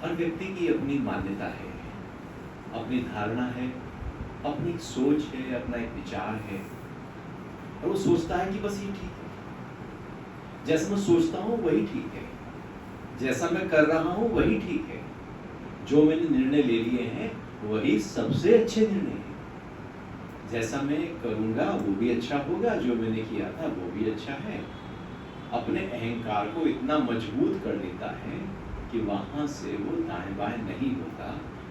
हर व्यक्ति की अपनी मान्यता है, अपनी धारणा है, अपनी एक सोच है, अपना एक विचार है और वो सोचता है कि बस ये ठीक है, जैसा मैं सोचता हूँ वही ठीक है, जैसा मैं कर रहा हूँ वही ठीक है, जो मैंने निर्णय ले लिए हैं वही सबसे अच्छे निर्णय हैं, जैसा मैं करूँगा वो भी अच्छा होगा, जो मैंने किया था वो भी अच्छा है। अपने अहंकार को इतना मजबूत कर देता है कि वहाँ से वो दाएं बाएं नहीं होता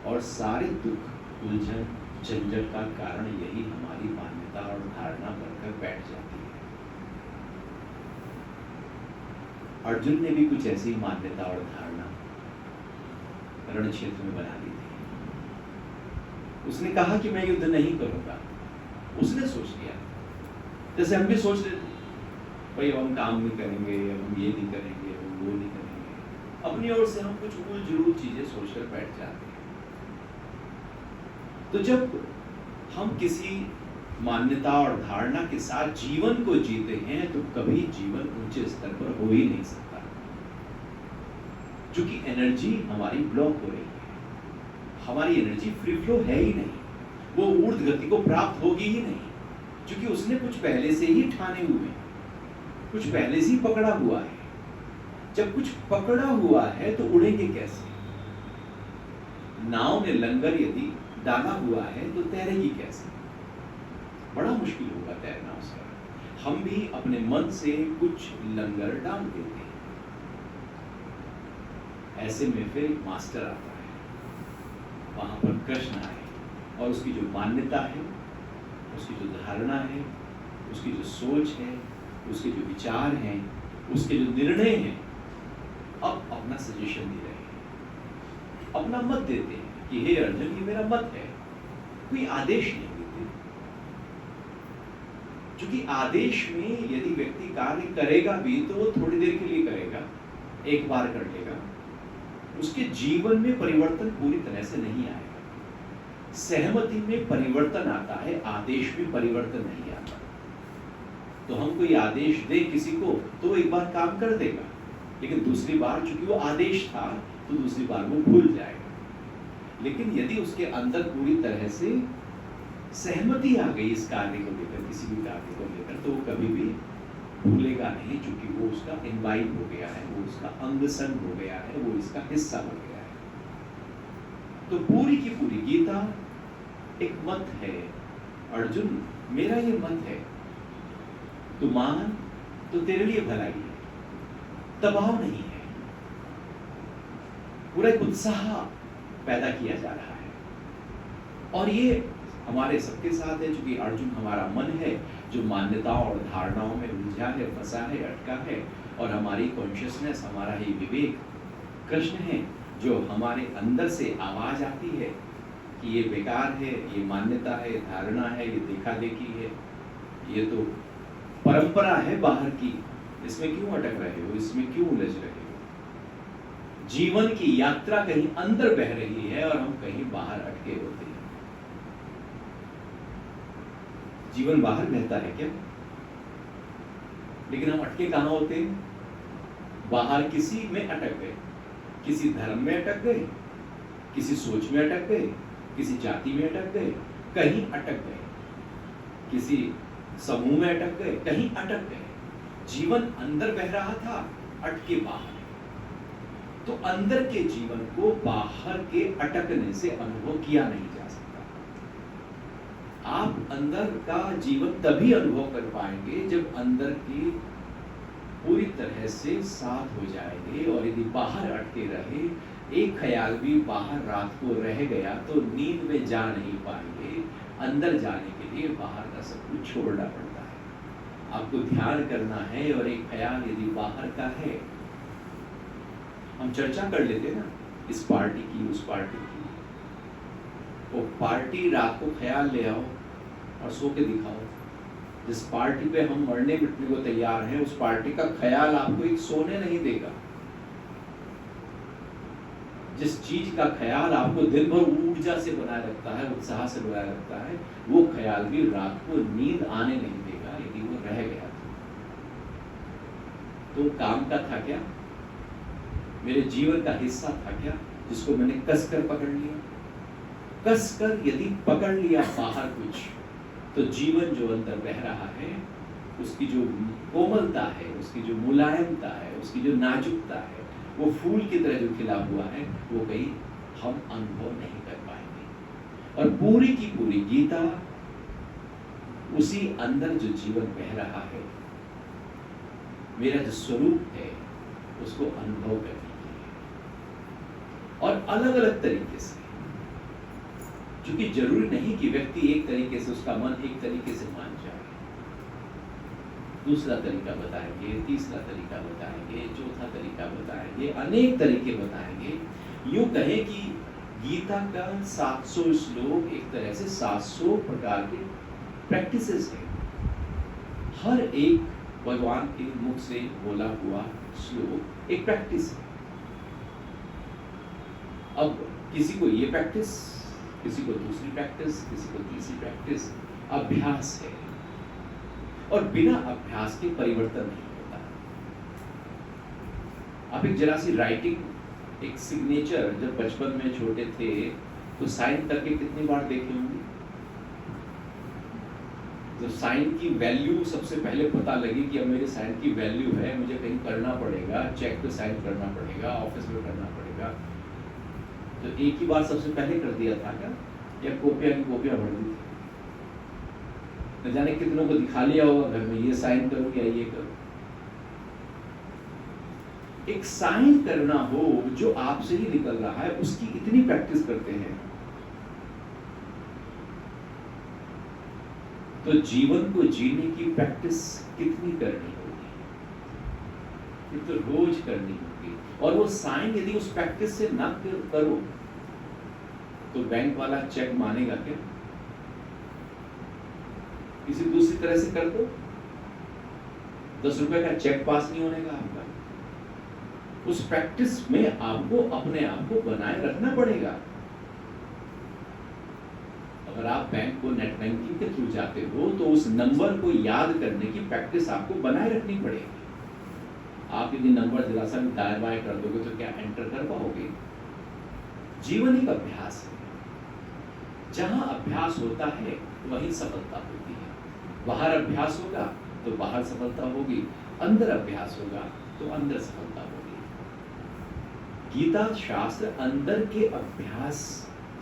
और सारे दुख, उलझन, झंझट का कारण यही हमारी मान्यता और धारणा बनकर बैठ जाती है। अर्जुन ने भी कुछ ऐसी मान्यता और धारणा रण क्षेत्र में बना ली थी। उसने कहा कि मैं युद्ध नहीं करूंगा। उसने सोच लिया, जैसे हम भी सोच लेते भाई हम काम नहीं करेंगे, हम ये नहीं करेंगे, हम वो नहीं करेंगे, अपनी ओर से हम कुछ उल जुलूल चीजें सोचकर बैठ जाते हैं। तो जब हम किसी मान्यता और धारणा के साथ जीवन को जीते हैं तो कभी जीवन ऊंचे स्तर पर हो ही नहीं सकता, क्योंकि एनर्जी हमारी ब्लॉक हो रही है, हमारी एनर्जी फ्री फ्लो है ही नहीं, वो ऊर्ध्व गति को प्राप्त होगी ही नहीं, क्योंकि उसने कुछ पहले से ही ठाने हुए हैं, कुछ पहले से ही पकड़ा हुआ है। जब कुछ पकड़ा हुआ है तो उड़ेंगे कैसे? नाव में लंगर यदि डाला हुआ है तो तैरेगी कैसे? बड़ा मुश्किल होगा तैरना उसका। हम भी अपने मन से कुछ लंगर डाल देते हैं। ऐसे में फिर एक मास्टर आता है, वहां पर कृष्ण आए और उसकी जो मान्यता है, उसकी जो धारणा है, उसकी जो सोच है, उसके जो विचार हैं, उसके जो निर्णय हैं, अब अपना सजेशन दे रहे हैं, अपना मत देते हैं कि हे अर्जुन ये मेरा मत है, कोई आदेश नहीं देते, क्योंकि आदेश में यदि व्यक्ति कार्य करेगा भी तो वो थोड़ी देर के लिए करेगा, एक बार कर लेगा, उसके जीवन में परिवर्तन पूरी तरह से नहीं आएगा। सहमति में परिवर्तन आता है, आदेश में परिवर्तन नहीं आता। तो हम कोई आदेश दे किसी को तो एक बार काम कर देगा, लेकिन दूसरी बार चूंकि वो आदेश था तो दूसरी बार वो भूल जाएगा। लेकिन यदि उसके अंदर पूरी तरह से सहमति आ गई इस कार्य को लेकर, किसी भी कार्य को लेकर, तो वो कभी भी भूलेगा नहीं, क्योंकि वो उसका इनवाइट हो गया है, वो उसका अंग संग हो गया है, वो इसका हिस्सा हो गया है। तो पूरी की पूरी गीता एक मत है। अर्जुन मेरा ये मत है, तू मान तो तेरे लिए भलाई है, दबाव नहीं है, पूरा एक उत्साह पैदा किया जा रहा है। और ये हमारे सबके साथ है, क्योंकि अर्जुन हमारा मन है जो मान्यताओं और धारणाओं में उलझा है, फंसा है, अटका है, और हमारी कॉन्शियसनेस, हमारा ही विवेक कृष्ण है जो हमारे अंदर से आवाज आती है कि ये बेकार है, ये मान्यता है, धारणा है, ये देखा देखी है, ये तो परंपरा है बाहर की, इसमें क्यों अटक रहे हो, इसमें क्यों उलझ रहे हो? जीवन की यात्रा कहीं अंदर बह रही है और हम कहीं बाहर अटके होते हैं। जीवन बाहर बहता है क्या? लेकिन हम अटके कहां होते हैं? बाहर किसी में अटक गए, किसी धर्म में अटक गए, किसी सोच में अटक गए, किसी जाति में अटक गए, कहीं अटक गए, किसी समूह में अटक गए, कहीं अटक गए। जीवन अंदर बह रहा था, अटके बाहर। तो अंदर के जीवन को बाहर के अटकने से अनुभव किया नहीं जा सकता। आप अंदर का जीवन तभी अनुभव कर पाएंगे जब अंदर की पूरी तरह से साथ हो जाएंगे। और यदि बाहर अटके रहे, एक ख्याल भी बाहर रात को रह गया तो नींद में जा नहीं पाएंगे। अंदर जाने के लिए बाहर का सब कुछ छोड़ना पड़ता है। आपको ध्यान करना है और एक ख्याल यदि बाहर का है, हम चर्चा कर लेते ना इस पार्टी की, उस पार्टी की, वो पार्टी रात को ख्याल ले आओ और सो के दिखाओ। जिस पार्टी पे हम मरने मिटने को तैयार हैं, उस पार्टी का ख्याल आपको एक सोने नहीं देगा। जिस चीज का ख्याल आपको दिन भर ऊर्जा से बनाए रखता है, उत्साह से बनाए रखता है, वो ख्याल भी रात को नींद आने नहीं देगा यदि वो रह गया तो काम का था क्या? मेरे जीवन का हिस्सा था क्या? जिसको मैंने कसकर पकड़ लिया, कसकर यदि पकड़ लिया बाहर कुछ, तो जीवन जो अंदर बह रहा है उसकी जो कोमलता है, उसकी जो मुलायमता है, उसकी जो नाजुकता है, वो फूल की तरह जो खिला हुआ है, वो कहीं हम अनुभव नहीं कर पाएंगे। और पूरी की पूरी गीता उसी अंदर जो जीवन बह रहा है, मेरा जो स्वरूप है, उसको अनुभव करने के लिए। और अलग अलग तरीके से, क्योंकि जरूरी नहीं कि व्यक्ति एक तरीके से, उसका मन एक तरीके से मान जाए। दूसरा तरीका बताएंगे, तीसरा तरीका बताएंगे, चौथा तरीका बताएंगे, अनेक तरीके बताएंगे। यूं कहें कि गीता का 700 श्लोक एक तरह से 700 प्रकार के प्रैक्टिसेस है। हर एक भगवान के मुख से बोला हुआ श्लोक एक प्रैक्टिस है। अब किसी को ये प्रैक्टिस, किसी को दूसरी प्रैक्टिस, किसी को तीसरी प्रैक्टिस, अभ्यास है। और बिना अभ्यास के परिवर्तन नहीं होता। आप एक जरा सी राइटिंग, एक सिग्नेचर जब बचपन में छोटे थे तो साइन करके कितनी बार देखे होंगे? तो साइन की वैल्यू सबसे पहले पता लगी कि अब मेरे साइन की वैल्यू है, मुझे कहीं करना पड़ेगा, चेक पे साइन करना पड़ेगा, ऑफिस में करना पड़ेगा, तो एक ही बार सबसे पहले कर दिया था क्या, या कॉपियां की कॉपियां भर दी थी? न जाने कितनों को दिखा लिया होगा घर में, ये साइन करो या ये करो। एक साइन करना हो जो आपसे ही निकल रहा है, उसकी इतनी प्रैक्टिस करते हैं, तो जीवन को जीने की प्रैक्टिस कितनी करनी होगी? ये तो रोज करनी होगी। और वो साइन यदि उस प्रैक्टिस से ना करो तो बैंक वाला चेक मानेगा क्या? किसी दूसरी तरह से कर दो, 10 रुपए का चेक पास नहीं होने का आपका। उस प्रैक्टिस में आपको अपने आप को बनाए रखना पड़ेगा। अगर आप बैंक को नेट बैंकिंग के थ्रू जाते हो तो उस नंबर को याद करने की प्रैक्टिस आपको बनाए रखनी पड़ेगी। आप यदि नंबर जरा सा भी दाएं बाएं कर दोगे तो क्या एंटर कर पाओगे? जीवन एक अभ्यास है। जहां अभ्यास होता है वहीं सफलता होती है। बाहर अभ्यास होगा तो बाहर सफलता होगी, अंदर अभ्यास होगा तो अंदर सफलता होगी। गीता शास्त्र अंदर के अभ्यास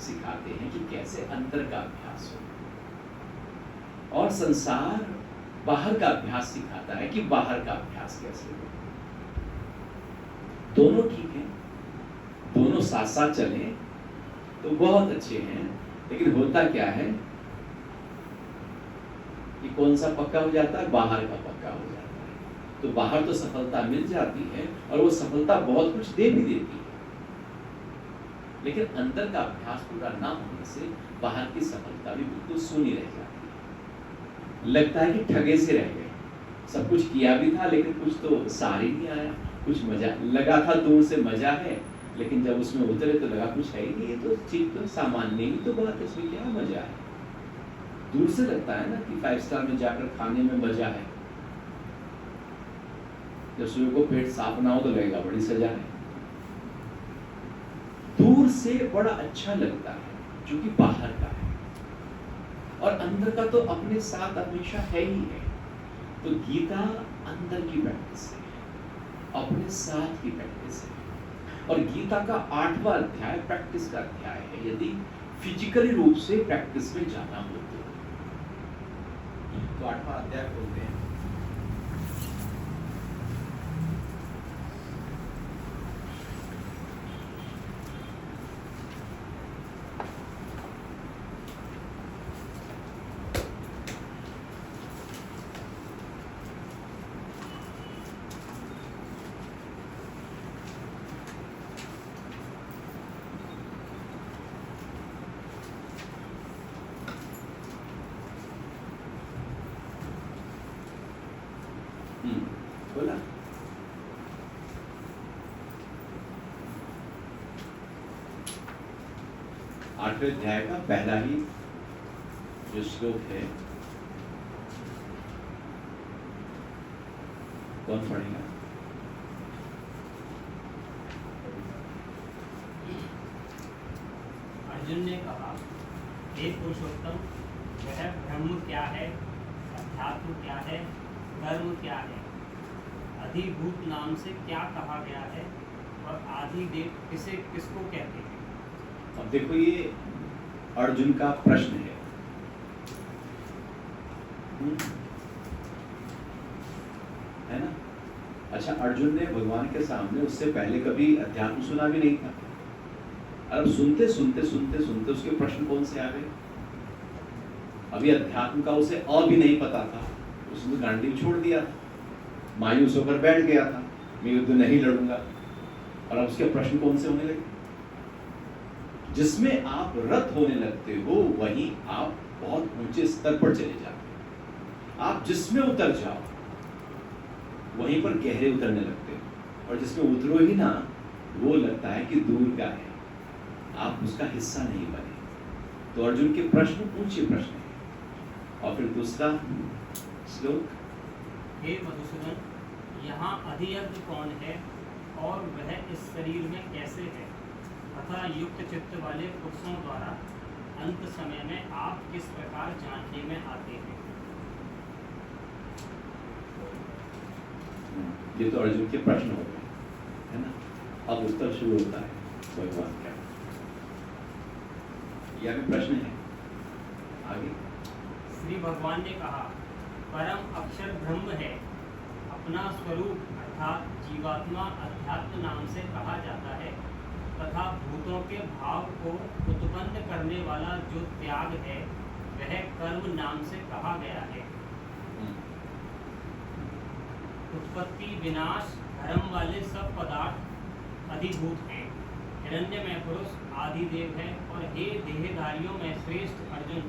सिखाते हैं कि कैसे अंदर का अभ्यास हो, और संसार बाहर का अभ्यास सिखाता है कि बाहर का अभ्यास कैसे हो। दोनों ठीक है, दोनों साथ साथ चलें तो बहुत अच्छे हैं, लेकिन होता क्या है कि कौन सा पक्का हो जाता है? बाहर का पक्का हो जाता है। तो बाहर तो सफलता मिल जाती है और वो सफलता बहुत कुछ दे भी देती है, लेकिन अंदर का अभ्यास पूरा ना होने से बाहर की सफलता भी बिल्कुल सूनी रह जाती है। लगता है कि ठगे से रह गए, सब कुछ किया भी था लेकिन कुछ तो सार ही नहीं आया। कुछ मजा लगा था, दूर से मजा है, लेकिन जब उसमें उतरे तो लगा कुछ है ही नहीं, ये तो ठीक तो सामान्य ही तो बात है, इसमें क्या मजा है। दूर से लगता है ना कि 5 स्टार में जाकर खाने में मजा है, जब सुबह को पेट साफ ना हो तो लगेगा बड़ी सजा है। दूर से बड़ा अच्छा लगता है जो कि बाहर का है, और अंदर का तो अपने साथ हमेशा है ही है। तो गीता अंदर की प्रैक्टिस है, अपने साथ की प्रैक्टिस है। और गीता का 8वां अध्याय प्रैक्टिस का अध्याय है। यदि फिजिकली रूप से प्रैक्टिस में जाना हो तो 8वां अध्याय बोलते हैं। बोला 8वें अध्याय का पहला ही जो श्लोक है, कौन पढ़ेगा? अर्जुन ने कहा, हे पुरुषोत्तम, वह ब्रह्म क्या है, अध्यात्म क्या है, कर्म क्या है, अधिभूत नाम से क्या कहा गया है और आदिदेव किसे किसको कहते हैं? अब देखो, ये अर्जुन का प्रश्न है। है ना? अच्छा, अर्जुन ने भगवान के सामने उससे पहले कभी अध्यात्म सुना भी नहीं था। अब सुनते सुनते सुनते सुनते उसके प्रश्न कौन से आ गए। अभी अध्यात्म का उसे भी नहीं पता था, उसने गांडीव छोड़ दिया था, मायूस होकर बैठ गया था, मैं युद्ध नहीं लड़ूंगा। और अब उसके प्रश्न कौन से होने लगे। जिसमें आप रत होने लगते हो वहीं आप बहुत ऊंचे स्तर पर चले जाते हो। आप जिसमें उतर जाओ वहीं पर गहरे उतरने लगते हो, और जिसमें उतरो ही ना वो लगता है कि दूर का है, आप उसका हिस्सा नहीं बने। तो अर्जुन के प्रश्न ऊंचे प्रश्न हैं। और फिर दूसरा श्लोक, हे मधुसूदन, यहाँ अधियज्ञ कौन है और वह इस शरीर में कैसे है, तथा युक्त चित्त वाले पुरुषों द्वारा अंत समय में आप किस प्रकार जानने में आते हैं? ये तो अर्जुन के प्रश्न हो गए, है ना? अब उत्तर शुरू होता है भगवान का। यह भी प्रश्न है। आगे श्री भगवान ने कहा, परम अक्षर ब्रह्म है, अपना स्वरूप अर्थात जीवात्मा अध्यात्म नाम से कहा जाता है, तथा भूतों के भाव को उत्पन्न करने वाला जो त्याग है वह कर्म नाम से कहा गया है। उत्पत्ति विनाश धर्म वाले सब पदार्थ अधिभूत हैं, हिरण्यमय पुरुष आदिदेव है। और हे देहधारियों में श्रेष्ठ अर्जुन,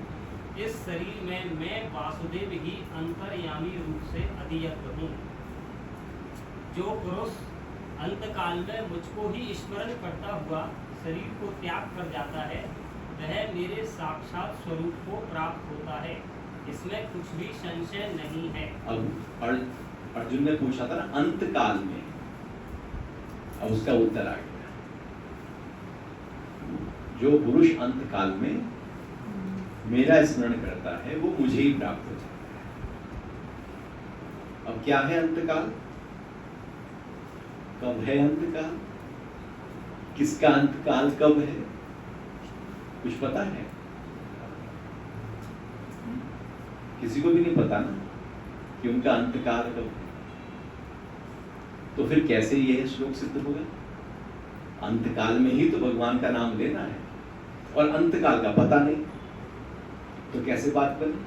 इस शरीर में मैं वासुदेव ही अंतर्यामी रूप से अधियज्ञ हूँ। जो पुरुष अंतकाल में मुझको ही स्मरण करता हुआ शरीर को त्याग कर जाता है वह मेरे साक्षात स्वरूप को प्राप्त होता है, इसमें कुछ भी संशय नहीं है। अब अर्जुन ने पूछा था ना अंतकाल में, अब उसका उत्तर आ गया। जो पुरुष अंतकाल में मेरा स्मरण करता है वो मुझे ही प्राप्त हो जाता है। अब क्या है अंतकाल, कब है अंतकाल, किसका अंतकाल कब है, कुछ पता है? किसी को भी नहीं पता ना कि उनका अंतकाल कब है। तो फिर कैसे यह श्लोक सिद्ध होगा? अंतकाल में ही तो भगवान का नाम लेना है और अंतकाल का पता नहीं, तो कैसे बात बने?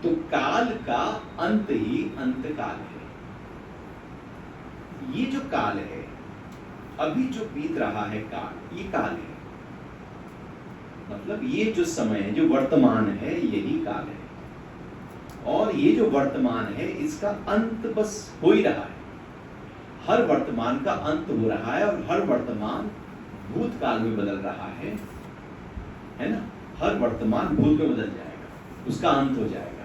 तो काल का अंत ही अंतकाल है। ये जो काल है, अभी जो बीत रहा है काल, ये काल है। मतलब ये जो समय है, जो वर्तमान है, यही काल है। और ये जो वर्तमान है इसका अंत बस हो ही रहा है। हर वर्तमान का अंत हो रहा है और हर वर्तमान भूतकाल में बदल रहा है ना? हर वर्तमान भूत में बदल जाएगा, उसका अंत हो जाएगा।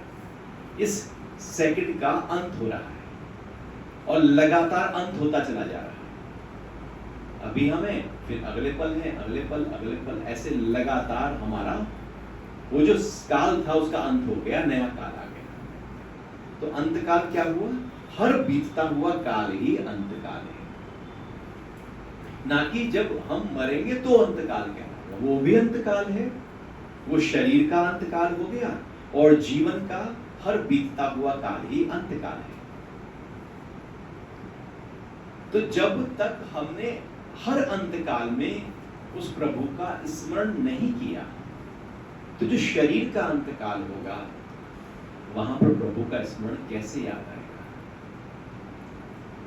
इस सेकंड का अंत हो रहा है और लगातार अंत होता चला जा रहा है। अभी हमें, फिर अगले पल है, अगले पल, अगले पल, ऐसे लगातार हमारा वो जो काल था उसका अंत हो गया, नया काल आ गया। तो अंतकाल क्या हुआ? हर बीतता हुआ काल ही अंतकाल है। ना कि जब हम मरेंगे तो अंतकाल क्या होगा, वो भी अंतकाल है। वो शरीर का अंतकाल हो गया और जीवन का हर बीतता हुआ काल ही अंतकाल है। तो जब तक हमने हर अंतकाल में उस प्रभु का स्मरण नहीं किया, तो जो शरीर का अंतकाल होगा वहां पर प्रभु का स्मरण कैसे याद आएगा?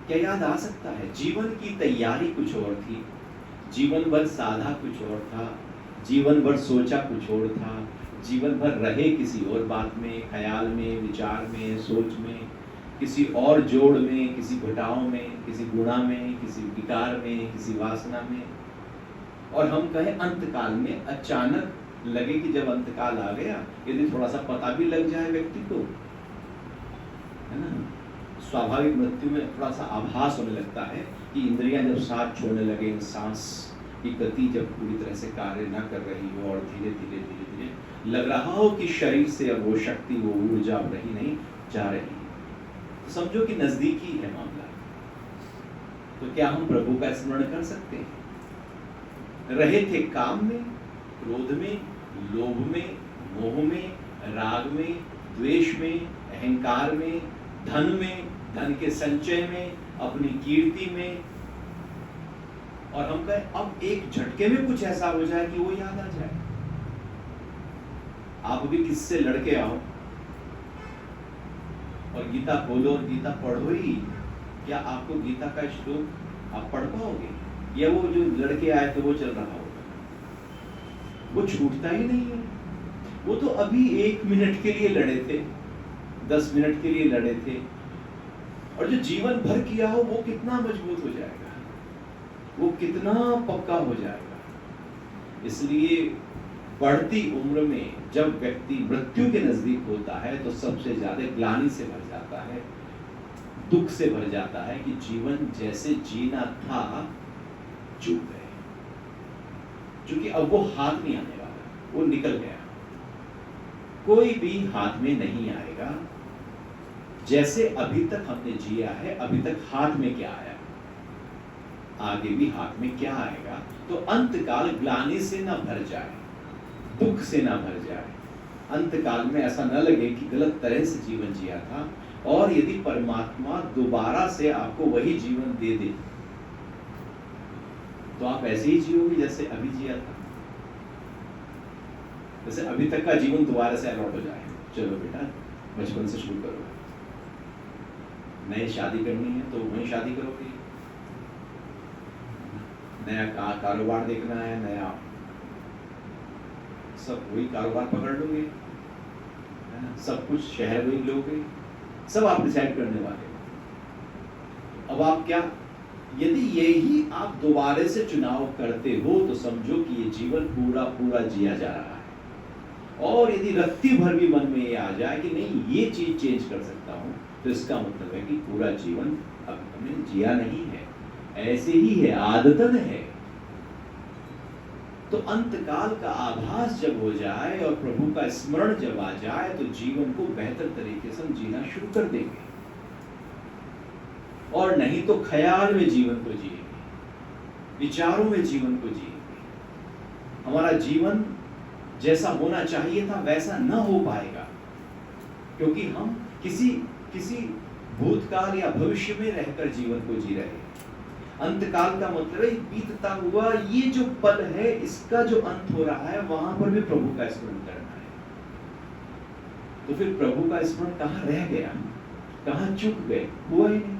क्या याद आ सकता है? जीवन की तैयारी कुछ और थी, जीवन भर साधा कुछ और था, जीवन भर सोचा कुछ और था, जीवन भर रहे किसी और बात में, ख्याल में, विचार में, सोच में, किसी और जोड़ में, किसी घटाव में, किसी गुणा में, किसी विकार में, किसी वासना में। और हम कहें अंतकाल में अचानक लगे कि जब अंतकाल आ गया, यदि थोड़ा सा पता भी लग जाए व्यक्ति को, है ना, स्वाभाविक मृत्यु में थोड़ा सा आभास होने लगता है कि इंद्रियां जब साथ छोड़ने लगे, सांस कि गति जब पूरी तरह से कार्य ना कर रही हो और धीरे धीरे धीरे धीरे लग रहा हो कि शरीर से अब वो शक्ति, वो ऊर्जा अब रही नहीं जा रही है, तो समझो कि नजदीकी है मामला। तो क्या हम प्रभु का स्मरण कर सकते हैं? रहे थे काम में, क्रोध में, लोभ में, मोह में, राग में, द्वेष में, अहंकार में, धन के संचय में, अपनी कीर्ति में, और हम कहें अब एक झटके में कुछ ऐसा हो जाए कि वो याद आ जाए। आप भी किससे लड़के आओ और गीता खोलो और गीता पढ़ो ही, क्या आपको गीता का श्लोक आप पढ़ पाओगे? या वो जो लड़के आए थे वो चल रहा होगा? वो छूटता ही नहीं है। वो तो अभी 1 मिनट के लिए लड़े थे, 10 मिनट के लिए लड़े थे, और जो जीवन भर किया हो वो कितना मजबूत हो जाएगा, वो कितना पक्का हो जाएगा। इसलिए बढ़ती उम्र में जब व्यक्ति मृत्यु के नजदीक होता है तो सबसे ज्यादा ग्लानि से भर जाता है, दुख से भर जाता है कि जीवन जैसे जीना था चूक गए, क्योंकि अब वो हाथ नहीं आने वाला, वो निकल गया, कोई भी हाथ में नहीं आएगा। जैसे अभी तक हमने जिया है, अभी तक हाथ में क्या आया, आगे भी हाथ में क्या आएगा। तो अंतकाल ग्लानि से ना भर जाए, दुख से ना भर जाए, अंतकाल में ऐसा न लगे कि गलत तरह से जीवन जिया था। और यदि परमात्मा दोबारा से आपको वही जीवन दे दे तो आप ऐसे ही जियोगे जैसे अभी जिया था। जैसे अभी तक का जीवन दोबारा से अलॉट हो जाए, चलो बेटा बचपन से शुरू करो, नई शादी करनी है तो वही शादी करोगे, नया कारोबार देखना है, नया सब वही कारोबार पकड़ लोगे, सब कुछ शहर वही लोगे, सब आप डिसाइड करने वाले हो। अब आप क्या, यदि यही आप दोबारा से चुनाव करते हो तो समझो कि ये जीवन पूरा पूरा जिया जा रहा है। और यदि रत्ती भर भी मन में ये आ जाए कि नहीं ये चीज चेंज कर सकता हूं, तो इसका मतलब है कि पूरा जीवन अब हमें जिया नहीं है, ऐसे ही है, आदतन है। तो अंतकाल का आभास जब हो जाए और प्रभु का स्मरण जब आ जाए तो जीवन को बेहतर तरीके से हम जीना शुरू कर देंगे, और नहीं तो ख्याल में जीवन को जिएंगे, विचारों में जीवन को जिएंगे। हमारा जीवन जैसा होना चाहिए था वैसा न हो पाएगा, क्योंकि हम किसी भूतकाल या भविष्य में रहकर जीवन को जी रहे हैं। अंतकाल का मतलब है बीतता हुआ ये जो पल है, इसका जो अंत हो रहा है, वहां पर भी प्रभु का स्मरण करना है। तो फिर प्रभु का स्मरण कहां रह गया, कहां चूक गए, हुआ ही नहीं।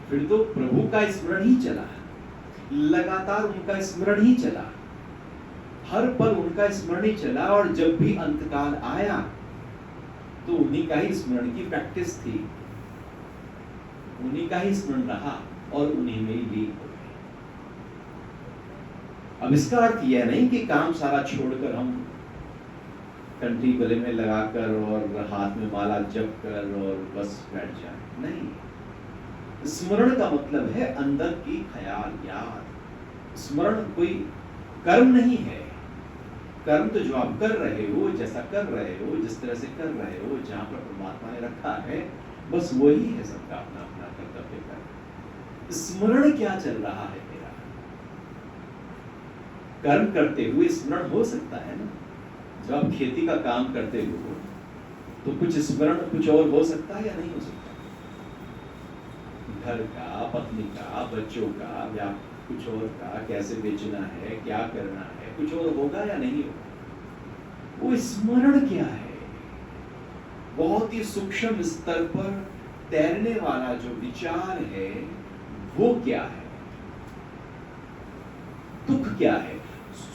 फिर तो प्रभु का स्मरण ही चला, लगातार उनका स्मरण ही चला, हर पल उनका स्मरण ही चला। और जब भी अंतकाल आया तो उन्हीं का ही स्मरण की प्रैक्टिस थी, उन्हीं का ही स्मरण रहा और उन्हीं में ही लीन हो गए। अब इसका अर्थ यह नहीं कि काम सारा छोड़कर हम कंठी गले में लगाकर और हाथ में माला जप कर और बस बैठ जाए, नहीं। स्मरण का मतलब है अंदर की ख्याल, याद। स्मरण कोई कर्म नहीं है। कर्म तो जो आप कर रहे हो, जैसा कर रहे हो, जिस तरह से कर रहे हो, जहां पर परमात्मा ने रखा है, बस वही है सबका अपना अपना कर्तव्य कर। स्मरण क्या चल रहा है मेरा? कर्म करते हुए स्मरण हो सकता है ना। जब आप खेती का काम करते हो तो कुछ स्मरण कुछ और हो सकता है या नहीं हो सकता? घर का, पत्नी का, बच्चों का, या कुछ और का, कैसे बेचना है, क्या करना है, कुछ और होगा या नहीं होगा? वो स्मरण क्या है? बहुत ही सूक्ष्म स्तर पर तैरने वाला जो विचार है वो क्या है? दुख क्या है?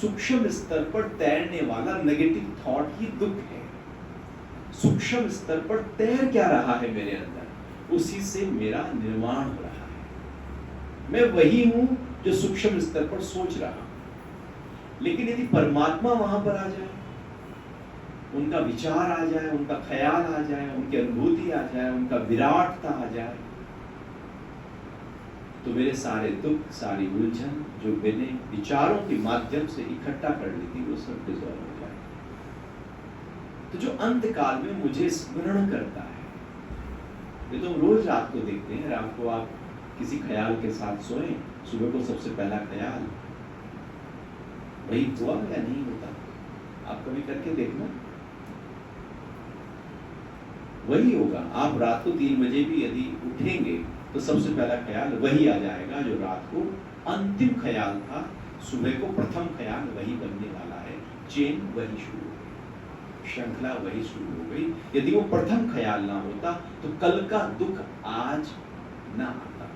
सूक्ष्म स्तर पर तैरने वाला नेगेटिव थॉट ही दुख है। सूक्ष्म स्तर पर तैर क्या रहा है मेरे अंदर, उसी से मेरा निर्माण हो रहा है। मैं वही हूं जो सूक्ष्म स्तर पर सोच रहा हूं। लेकिन यदि परमात्मा वहां पर आ जाए, उनका विचार आ जाए, उनका ख्याल आ जाए, उनकी अनुभूति आ जाए, उनका विराटता आ जाए, तो मेरे सारे दुख, सारी उलझन जो मैंने विचारों के माध्यम से इकट्ठा कर ली थी वो सब डिसॉल्व हो जाए। तो जो अंत काल में मुझे स्मरण करता है, ये तो रोज रात को देखते हैं, रात को आप किसी ख्याल के साथ सोएं, सुबह को सबसे पहला ख्याल वही हुआ या नहीं होता, आप कभी करके देखना, वही होगा। आप रात को 3 बजे भी यदि उठेंगे तो सबसे पहला ख्याल वही आ जाएगा जो रात को अंतिम ख्याल था, सुबह को प्रथम ख्याल वही बनने वाला है, चेन वही शुरू हो गई, श्रृंखला वही शुरू हो गई। यदि वो प्रथम ख्याल ना होता तो कल का दुख आज ना आता,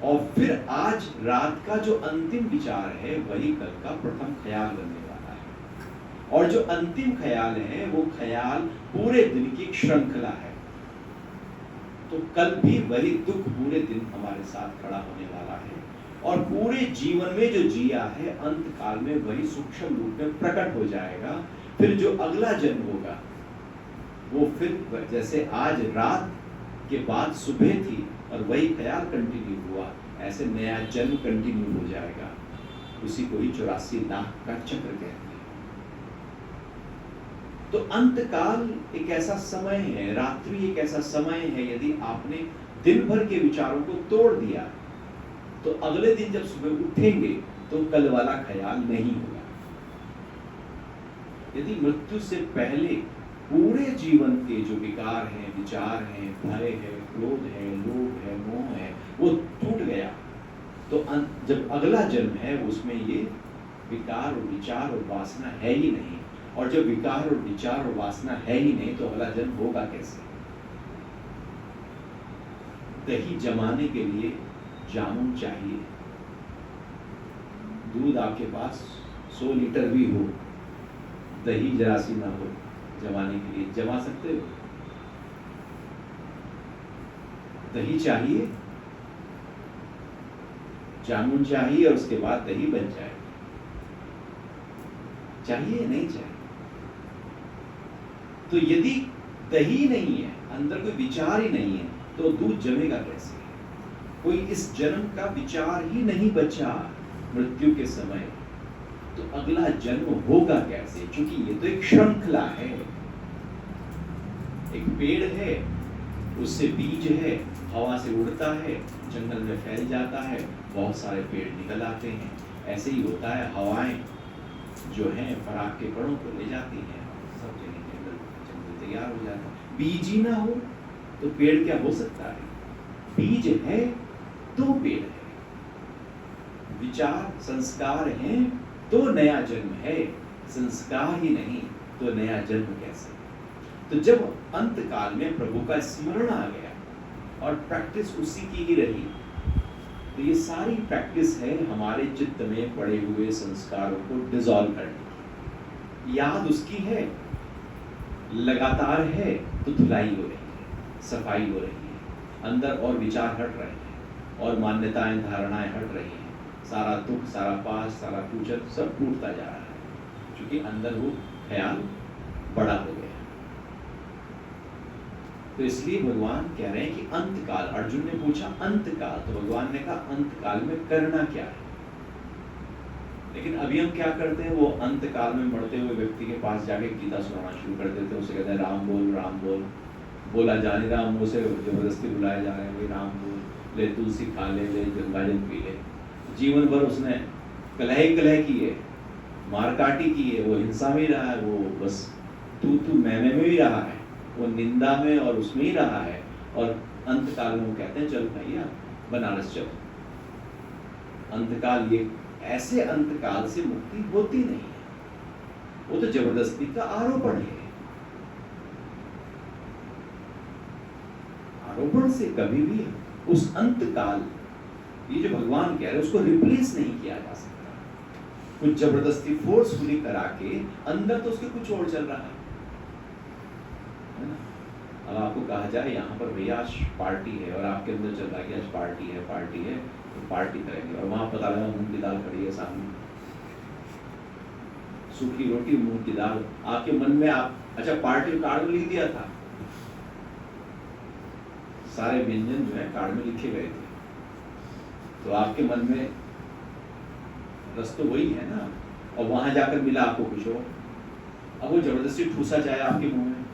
और फिर आज रात का जो अंतिम विचार है वही कल का प्रथम ख्याल बनने वाला है, और जो अंतिम ख्याल है वो ख्याल पूरे दिन की एक श्रृंखला है। तो कल भी वही दुख पूरे दिन हमारे साथ खड़ा होने वाला है, और पूरे जीवन में जो जिया है अंत काल में वही सूक्ष्म रूप में प्रकट हो जाएगा। फिर जो अगला जन्म होगा वो फिर जैसे आज रात के बाद सुबह थी और वही ख्याल कंटिन्यू हुआ, ऐसे नया जन्म कंटिन्यू हो जाएगा। उसी को ही 84 लाख का चक्र कहते हैं। तो अंत काल एक ऐसा समय है, रात्रि एक ऐसा समय है, यदि आपने दिन भर के विचारों को तोड़ दिया तो अगले दिन जब सुबह उठेंगे तो कल वाला ख्याल नहीं होगा। यदि मृत्यु से पहले पूरे जीवन के जो विकार हैं, विचार हैं, भय है, क्रोध है, लोभ है, मोह है, वो टूट गया, तो जब अगला जन्म है उसमें ये विकार और विचार और वासना है ही नहीं, और जब विकार और विचार और वासना है ही नहीं तो अगला जन्म होगा कैसे? दही जमाने के लिए जामुन चाहिए, दूध आपके पास 100 लीटर भी हो, दही जरा सी ना हो, जमाने के लिए जमा सकते हो? दही चाहिए, जामुन चाहिए, और उसके बाद दही बन जाए, चाहिए नहीं चाहिए? तो यदि दही नहीं है, अंदर कोई विचार ही नहीं है, तो दूध जमेगा कैसे? कोई इस जन्म का विचार ही नहीं बचा मृत्यु के समय, तो अगला जन्म होगा कैसे? क्योंकि ये तो एक श्रृंखला है। एक पेड़ है, उससे बीज है, हवा से उड़ता है, जंगल में फैल जाता है, बहुत सारे पेड़ निकल आते हैं। ऐसे ही होता है, हवाएं जो हैं पराग के कणों को ले जाती हैं, सब जगह जंगल तैयार हो जाता है। बीज ही ना हो तो पेड़ क्या हो सकता है? बीज है तो पेड़ है, विचार संस्कार हैं तो नया जन्म है, संस्कार ही नहीं तो नया जन्म कैसे? तो जब अंत काल में प्रभु का स्मरण आ गया और प्रैक्टिस उसी की ही रही, तो ये सारी प्रैक्टिस है हमारे चित्त में पड़े हुए संस्कारों को डिसॉल्व करने की। याद उसकी है, लगातार है तो धुलाई हो रही है, सफाई हो रही है, अंदर और विचार हट रहे हैं और मान्यताएं धारणाएं हट रही हैं, सारा दुख, सारा पास, सारा फ्यूचर सब टूटता जा रहा है, क्योंकि अंदर वो ख्याल बड़ा हो गया। तो इसलिए भगवान कह रहे हैं कि अंत काल, अर्जुन ने पूछा अंत काल, तो भगवान ने कहा अंत काल में करना क्या है? लेकिन अभी हम क्या करते हैं, वो अंत काल में मरते हुए व्यक्ति के पास जाके गीता सुनाना शुरू कर देते हैं, उसे कहते हैं राम बोल, बोला जा नहीं रहा, मुंह से जबरदस्ती बुलाए जा रहे हैं, भाई राम बोल, ले तुलसी खा ले, गंगा जल पी ले। जीवन भर उसने कलह की है, मारकाटी की है, वो हिंसा में ही रहा है, वो बस तू मैं में ही रहा है, वो निंदा में और उसमें ही रहा है, और अंतकाल में वो कहते हैं चल भैया बनारस चल। अंतकाल, ये ऐसे अंतकाल से मुक्ति होती नहीं है, वो तो जबरदस्ती का आरोपण है। आरोपण से कभी भी उस अंतकाल, ये जो भगवान कह रहे हैं, उसको रिप्लेस नहीं किया जा सकता। कुछ जबरदस्ती फोर्सफुली करा के अंदर तो उसके कुछ और चल रहा है ना। अब आपको कहा जाए यहाँ पर भैया आज पार्टी है, और आपके अंदर चल रहा है कि आज पार्टी है, तो पार्टी करेंगे, और वहां पता लगा मूंग की दाल खड़ी है सामने, सूखी रोटी मूंग की दाल, आपके मन में आप अच्छा पार्टी कार्ड लिख दिया था, सारे व्यंजन जो है कार्ड में लिखे गए थे, तो आपके मन में रस तो वही है ना, और वहां जाकर मिला आपको कुछ और। अब वो जबरदस्ती ठूसा जाए आपके मुंह में,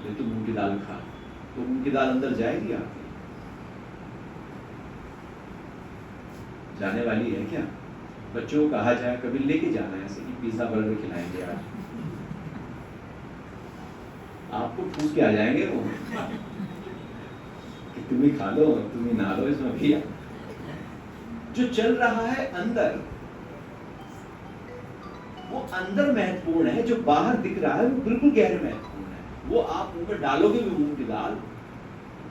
ले तो मूंग की दाल खा, तो मूंग की दाल अंदर जाएगी आपके? जाने वाली है क्या? बच्चों को कहा जाए कभी लेके जाना है ऐसे कि पिज्जा बर्गर खिलाएंगे आज, आपको ठूस के आ जाएंगे वो कि तुम ही खा लो, तुम ही नहा लो इसमें भी। जो चल रहा है अंदर, वो अंदर महत्वपूर्ण है, जो बाहर दिख रहा है वो बिल्कुल गैर महत्वपूर्ण है। वो आप मुंह में डालोगे भी मूंग की दाल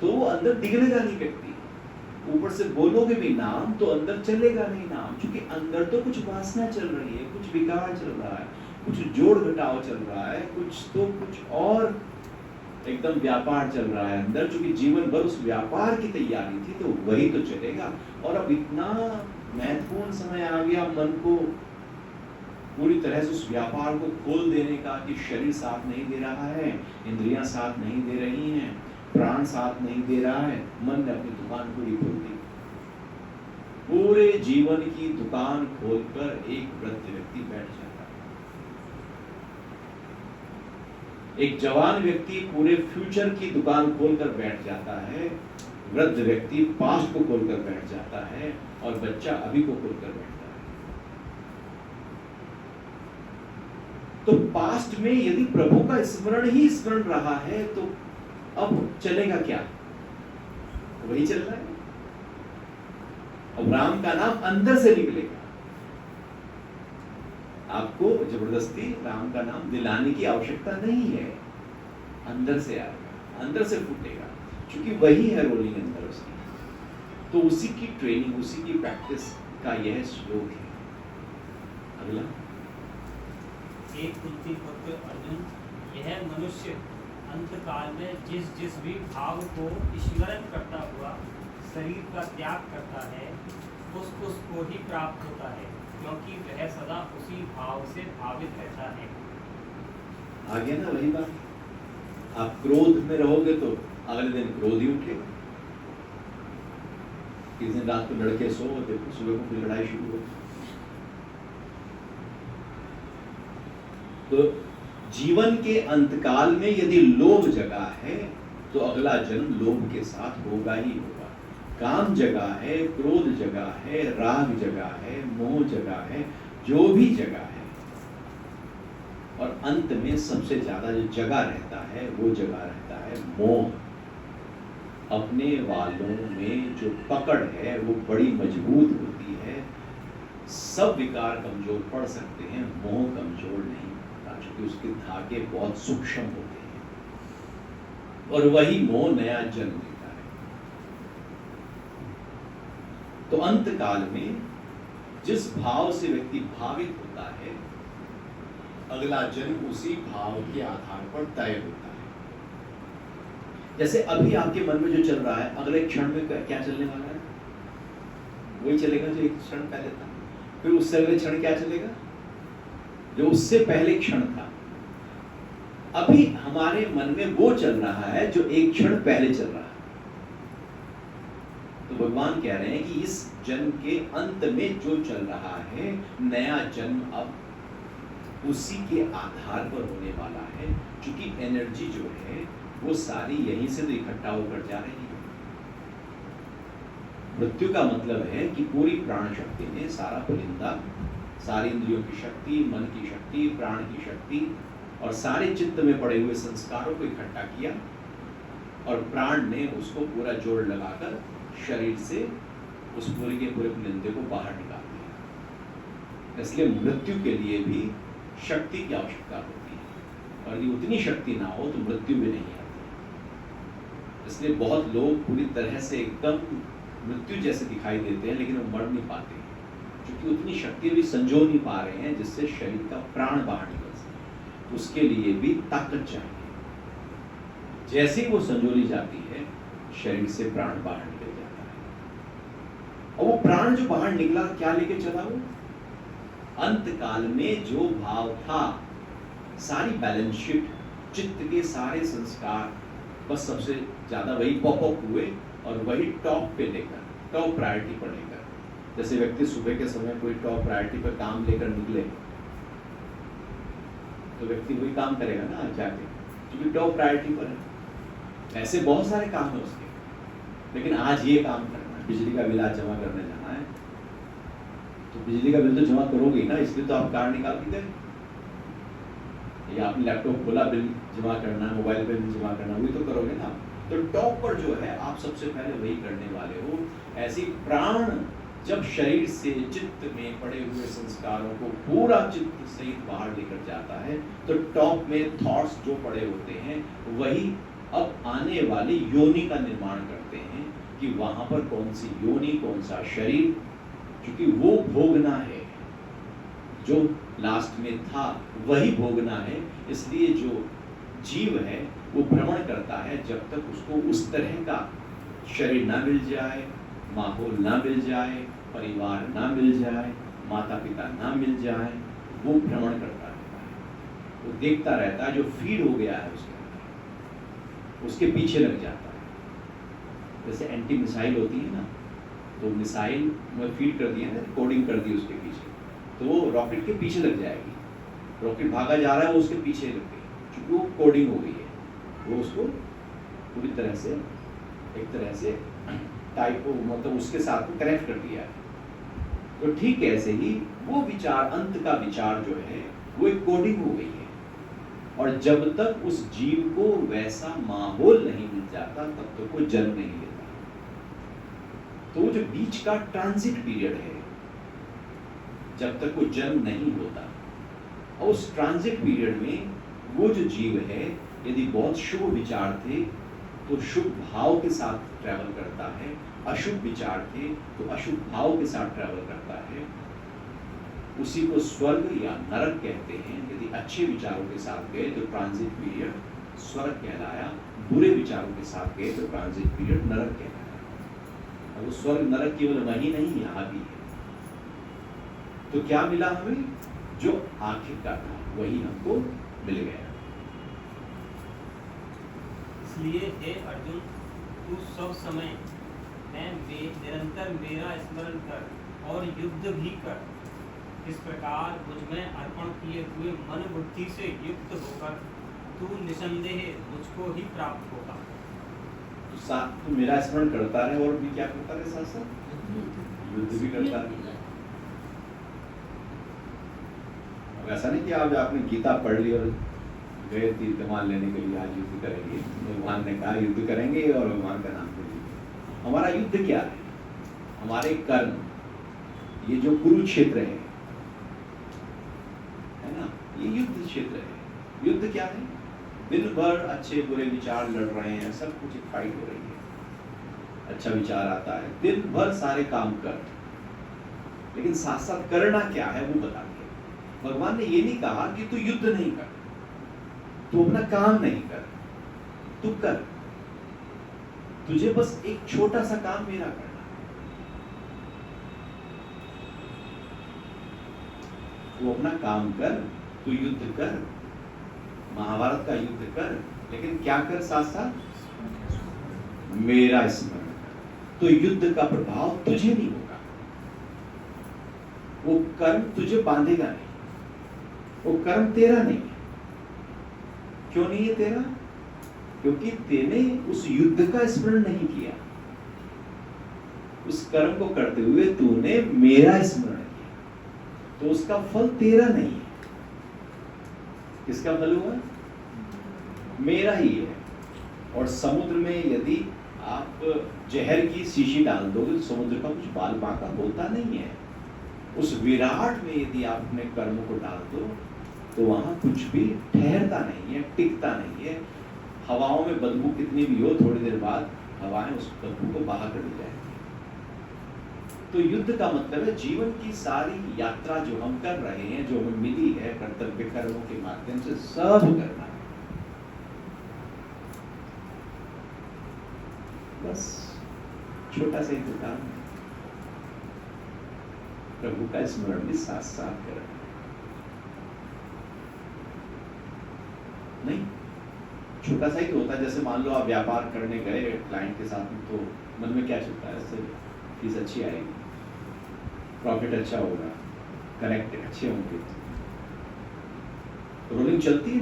तो वो अंदर दिखनेगा नहीं व्यक्ति, ऊपर से बोलोगे भी नाम तो अंदर चलेगा नहीं नाम, क्योंकि अंदर तो कुछ वासना चल रही है, कुछ विकार चल रहा है, कुछ जोड़ घटाव चल रहा है, कुछ और एकदम व्यापार चल रहा है अंदर, क्योंकि जीवन भर उस व्यापार की तैयारी थी, तो वही तो चलेगा। और अब इतना महत्वपूर्ण समय आ गया मन को पूरी तरह से उस व्यापार को खोल देने का कि शरीर साथ नहीं दे रहा है, इंद्रियां साथ नहीं दे रही हैं, प्राण साथ नहीं दे रहा है, मन ने अपनी दुकान पूरी खोल दी। पूरे जीवन की दुकान खोलकर एक वृद्ध व्यक्ति बैठ जाता है। एक जवान व्यक्ति पूरे फ्यूचर की दुकान खोलकर बैठ जाता है, वृद्ध व्यक्ति पास्ट को खोलकर बैठ जाता है, और बच्चा अभी को खोलकर बैठता है। तो पास्ट में यदि प्रभु का स्मरण ही स्मरण रहा है तो अब चलेगा क्या? वही चल रहा है। अब राम का नाम अंदर से निकलेगा, आपको जबरदस्ती राम का नाम दिलाने की आवश्यकता नहीं है, अंदर से आएगा, अंदर से फूटेगा, क्योंकि वही है रोलिंग अंदर उसकी। तो उसी की ट्रेनिंग, उसी की प्रैक्टिस का यह श्लोक है। अगला, एक कुंती पुत्र अर्जुन, यह मनुष्य अंतकाल में जिस जिस भी भाव को स्मरण करता हुआ शरीर का त्याग करता है उसको ही प्राप्त होता है, क्योंकि वह सदा उसी भाव से भावित रहता है। आ गया ना वही बात। आप क्रोध में रहोगे तो अगले दिन क्रोध ही उठेगा। किसी दिन रात को लड़के सो होते, सुबह को फिर लड़ाई शुरू होती। तो जीवन के अंतकाल में यदि लोभ जगा है तो अगला जन्म लोभ के साथ होगा ही होगा। काम जगा है, क्रोध जगा है, राग जगा है, मोह जगा है, जो भी जगा है, और अंत में सबसे ज्यादा जो जगा रहता है वो जगा रहता है मोह। अपने वालों में जो पकड़ है वो बड़ी मजबूत होती है। सब विकार कमजोर पड़ सकते हैं, मोह कमजोर नहीं, क्योंकि उसके धागे बहुत सूक्ष्म होते हैं, और वही मोह नया जन्म देता है। तो अंत काल में जिस भाव से व्यक्ति भावित होता है, अगला जन्म उसी भाव के आधार पर तय होता है। जैसे अभी आपके मन में जो चल रहा है, अगले क्षण में क्या चलने वाला है? वही चलेगा जो एक क्षण पहले था। फिर उससे अगले क्षण क्या चलेगा? जो उससे पहले क्षण था। अभी हमारे मन में वो चल रहा है जो एक क्षण पहले चल रहा है। तो भगवान कह रहे हैं कि इस जन्म के अंत में जो चल रहा है, नया जन्म अब उसी के आधार पर होने वाला है, क्योंकि एनर्जी जो है वो सारी यहीं से तो इकट्ठा होकर जा रही है। मृत्यु का मतलब है कि पूरी प्राण शक्ति ने सारा पुलिंदा, सारी इंद्रियों की शक्ति, मन की शक्ति, प्राण की शक्ति और सारे चित्त में पड़े हुए संस्कारों को इकट्ठा किया, और प्राण ने उसको पूरा जोड़ लगाकर शरीर से उस पूरे के पूरे पुलिंदे को बाहर निकाल दिया। इसलिए मृत्यु के लिए भी शक्ति की आवश्यकता होती है, और यदि उतनी शक्ति ना हो तो मृत्यु भी नहीं आती। इसलिए बहुत लोग पूरी तरह से एकदम मृत्यु जैसे दिखाई देते हैं, लेकिन वो मर नहीं पाते, क्योंकि उतनी शक्ति भी संजो नहीं पा रहे हैं जिससे शरीर का प्राण बाहर निकल सके। उसके लिए भी ताकत चाहिए। जैसे ही वो संजोली जाती है, शरीर से प्राण बाहर निकल जाता है। और वो प्राण जो बाहर निकला, क्या लेके चला? वो अंत काल में जो भाव था, सारी बैलेंस शीट, चित्त के सारे संस्कार, बस सबसे ज़्यादा वही पॉपअप हुए और वही टॉप पे लेकर, टॉप प्रायोरिटी पर लेकर। जैसे व्यक्ति सुबह के समय कोई टॉप प्रायोरिटी पर काम लेकर निकले तो व्यक्ति वही काम करेगा ना जाके, क्योंकि टॉप प्रायोरिटी पर है। ऐसे बहुत सारे काम है उसके, लेकिन आज ये काम करना है, बिजली का बिल आज जमा करने जाना है, तो बिजली का बिल तो जमा करोगे ही ना, इसलिए तो आप कार्ड निकाल के गए, या आपने लैपटॉप खोला बिल जमा करना है, मोबाइल पे बिल जमा करना, वही तो करोगे ना। तो टॉप पर जो है आप सबसे पहले वही करने वाले हो। ऐसी प्राण जब शरीर से चित्त में पड़े हुए संस्कारों को पूरा चित्त सहित बाहर लेकर जाता है, तो टॉप में थॉट्स जो पड़े होते हैं वही अब आने वाली योनि का निर्माण करते हैं कि वहां पर कौन सी योनि, कौन सा शरीर, क्योंकि वो भोगना है जो लास्ट में था, वही भोगना है। इसलिए जो जीव है वो भ्रमण करता है जब तक उसको उस तरह का शरीर ना मिल जाए, माहौल ना मिल जाए, परिवार ना मिल जाए, माता पिता ना मिल जाए, वो भ्रमण करता रहता है, वो देखता रहता है। जो फीड हो गया है उसके पीछे लग जाता है। जैसे एंटी मिसाइल होती है ना, तो मिसाइल में फीड कर दिया ना, कोडिंग कर दी उसके पीछे, तो वो रॉकेट के पीछे लग जाएगी। रॉकेट भागा जा रहा है, वो उसके पीछे लग गई, क्योंकि वो कोडिंग हो गई है, वो उसको पूरी तरह से एक तरह से टाइप को मतलब उसके साथ को कनेक्ट कर दिया है। तो ठीक ऐसे ही वो विचार, अंत का विचार जो है वो एक कोडिंग हो गई है, और जब तक उस जीव को वैसा माहौल नहीं मिल जाता तब तक वो जन्म नहीं लेता। तो वो जो बीच का ट्रांजिट पीरियड है, जब तक वो जन्म नहीं होता, और उस ट्रांजिट पीरियड में वो जो जीव है, यदि बहुत शुभ विचार थे तो शुभ भाव के साथ ट्रैवल करता है, अशुभ विचार थे तो अशुभ भाव के साथ ट्रैवल करता है। उसी को स्वर्ग या नरक कहते हैं। यदि अच्छे विचारों के साथ गए तो ट्रांजिट पीरियड स्वर्ग कहलाया, बुरे विचारों के साथ गए तो ट्रांजिट पीरियड नरक कहलाया। और वो स्वर्ग नरक केवल वही नहीं, यहाँ भी है। तो क्या मिला हमें? जो आखिर का था वही हमको मिल गया। इसलिए हे अर्जुन, तू सब समय निरंतर मेरा स्मरण कर और युद्ध भी कर। इस प्रकार मुझमें अर्पण किए हुए मन बुद्धि से युक्त होकर तू निसंदेह मुझको ही प्राप्त होगा। तो साथ तो मेरा स्मरण करता रहे और भी क्या करता रहे, साथ साथ युद्ध भी करता रहे। अब ऐसा नहीं कि आप आपने गीता पढ़ ली और गए तीर कमान लेने के लिए आज युद्ध करेंगे। भगवान ने कहा युद्ध करेंगे और भगवान का नाम ले लीजिए। हमारा युद्ध क्या है? हमारे कर्म, ये जो कुरुक्षेत्र है ना, ये युद्ध क्षेत्र है। युद्ध क्या है? दिन भर अच्छे बुरे विचार लड़ रहे हैं, सब कुछ फाइट हो रही है। अच्छा विचार आता है, दिन भर सारे काम कर, लेकिन साथ साथ करना क्या है वो बता दिया। भगवान ने ये नहीं कहा कि तू युद्ध नहीं कर, तू अपना काम नहीं कर, तू कर, तुझे बस एक छोटा सा काम मेरा करना। तू अपना काम कर, तू युद्ध कर, महाभारत का युद्ध कर, लेकिन क्या कर? साथ साथ मेरा स्मरण कर। तो युद्ध का प्रभाव तुझे नहीं होगा, वो कर्म तुझे बांधेगा नहीं, वो कर्म तेरा नहीं है। क्यों नहीं है तेरा? क्योंकि तेने उस युद्ध का स्मरण नहीं किया। उस कर्म को करते हुए तूने मेरा स्मरण किया, तो उसका फल तेरा नहीं है। किसका फल हुआ? मेरा ही है। और समुद्र में यदि आप जहर की शीशी डाल दोगे तो समुद्र का कुछ बाल बांका होता नहीं है। उस विराट में यदि आप अपने कर्म को डाल दो तो वहां कुछ भी ठहरता नहीं है, टिकता नहीं है। हवाओं में बदबू कितनी भी हो, थोड़ी देर बाद हवाएं उस बदबू को बाहर कर जाएंगी। तो युद्ध का मतलब है जीवन की सारी यात्रा जो हम कर रहे हैं, जो हमें मिली है कर्तव्य कर्मों के माध्यम से, सब करना है। बस छोटा सा ही काम है, प्रभु का स्मरण भी साथ साथ करना नहीं। छोटा सा ही तो होता है। जैसे मान लो आप व्यापार करने गए क्लाइंट के साथ में, तो मन में क्या चलता है, इससे फीस अच्छी आएगी, प्रॉफिट अच्छा होगा, कनेक्ट अच्छे होंगे, रोलिंग चलती है।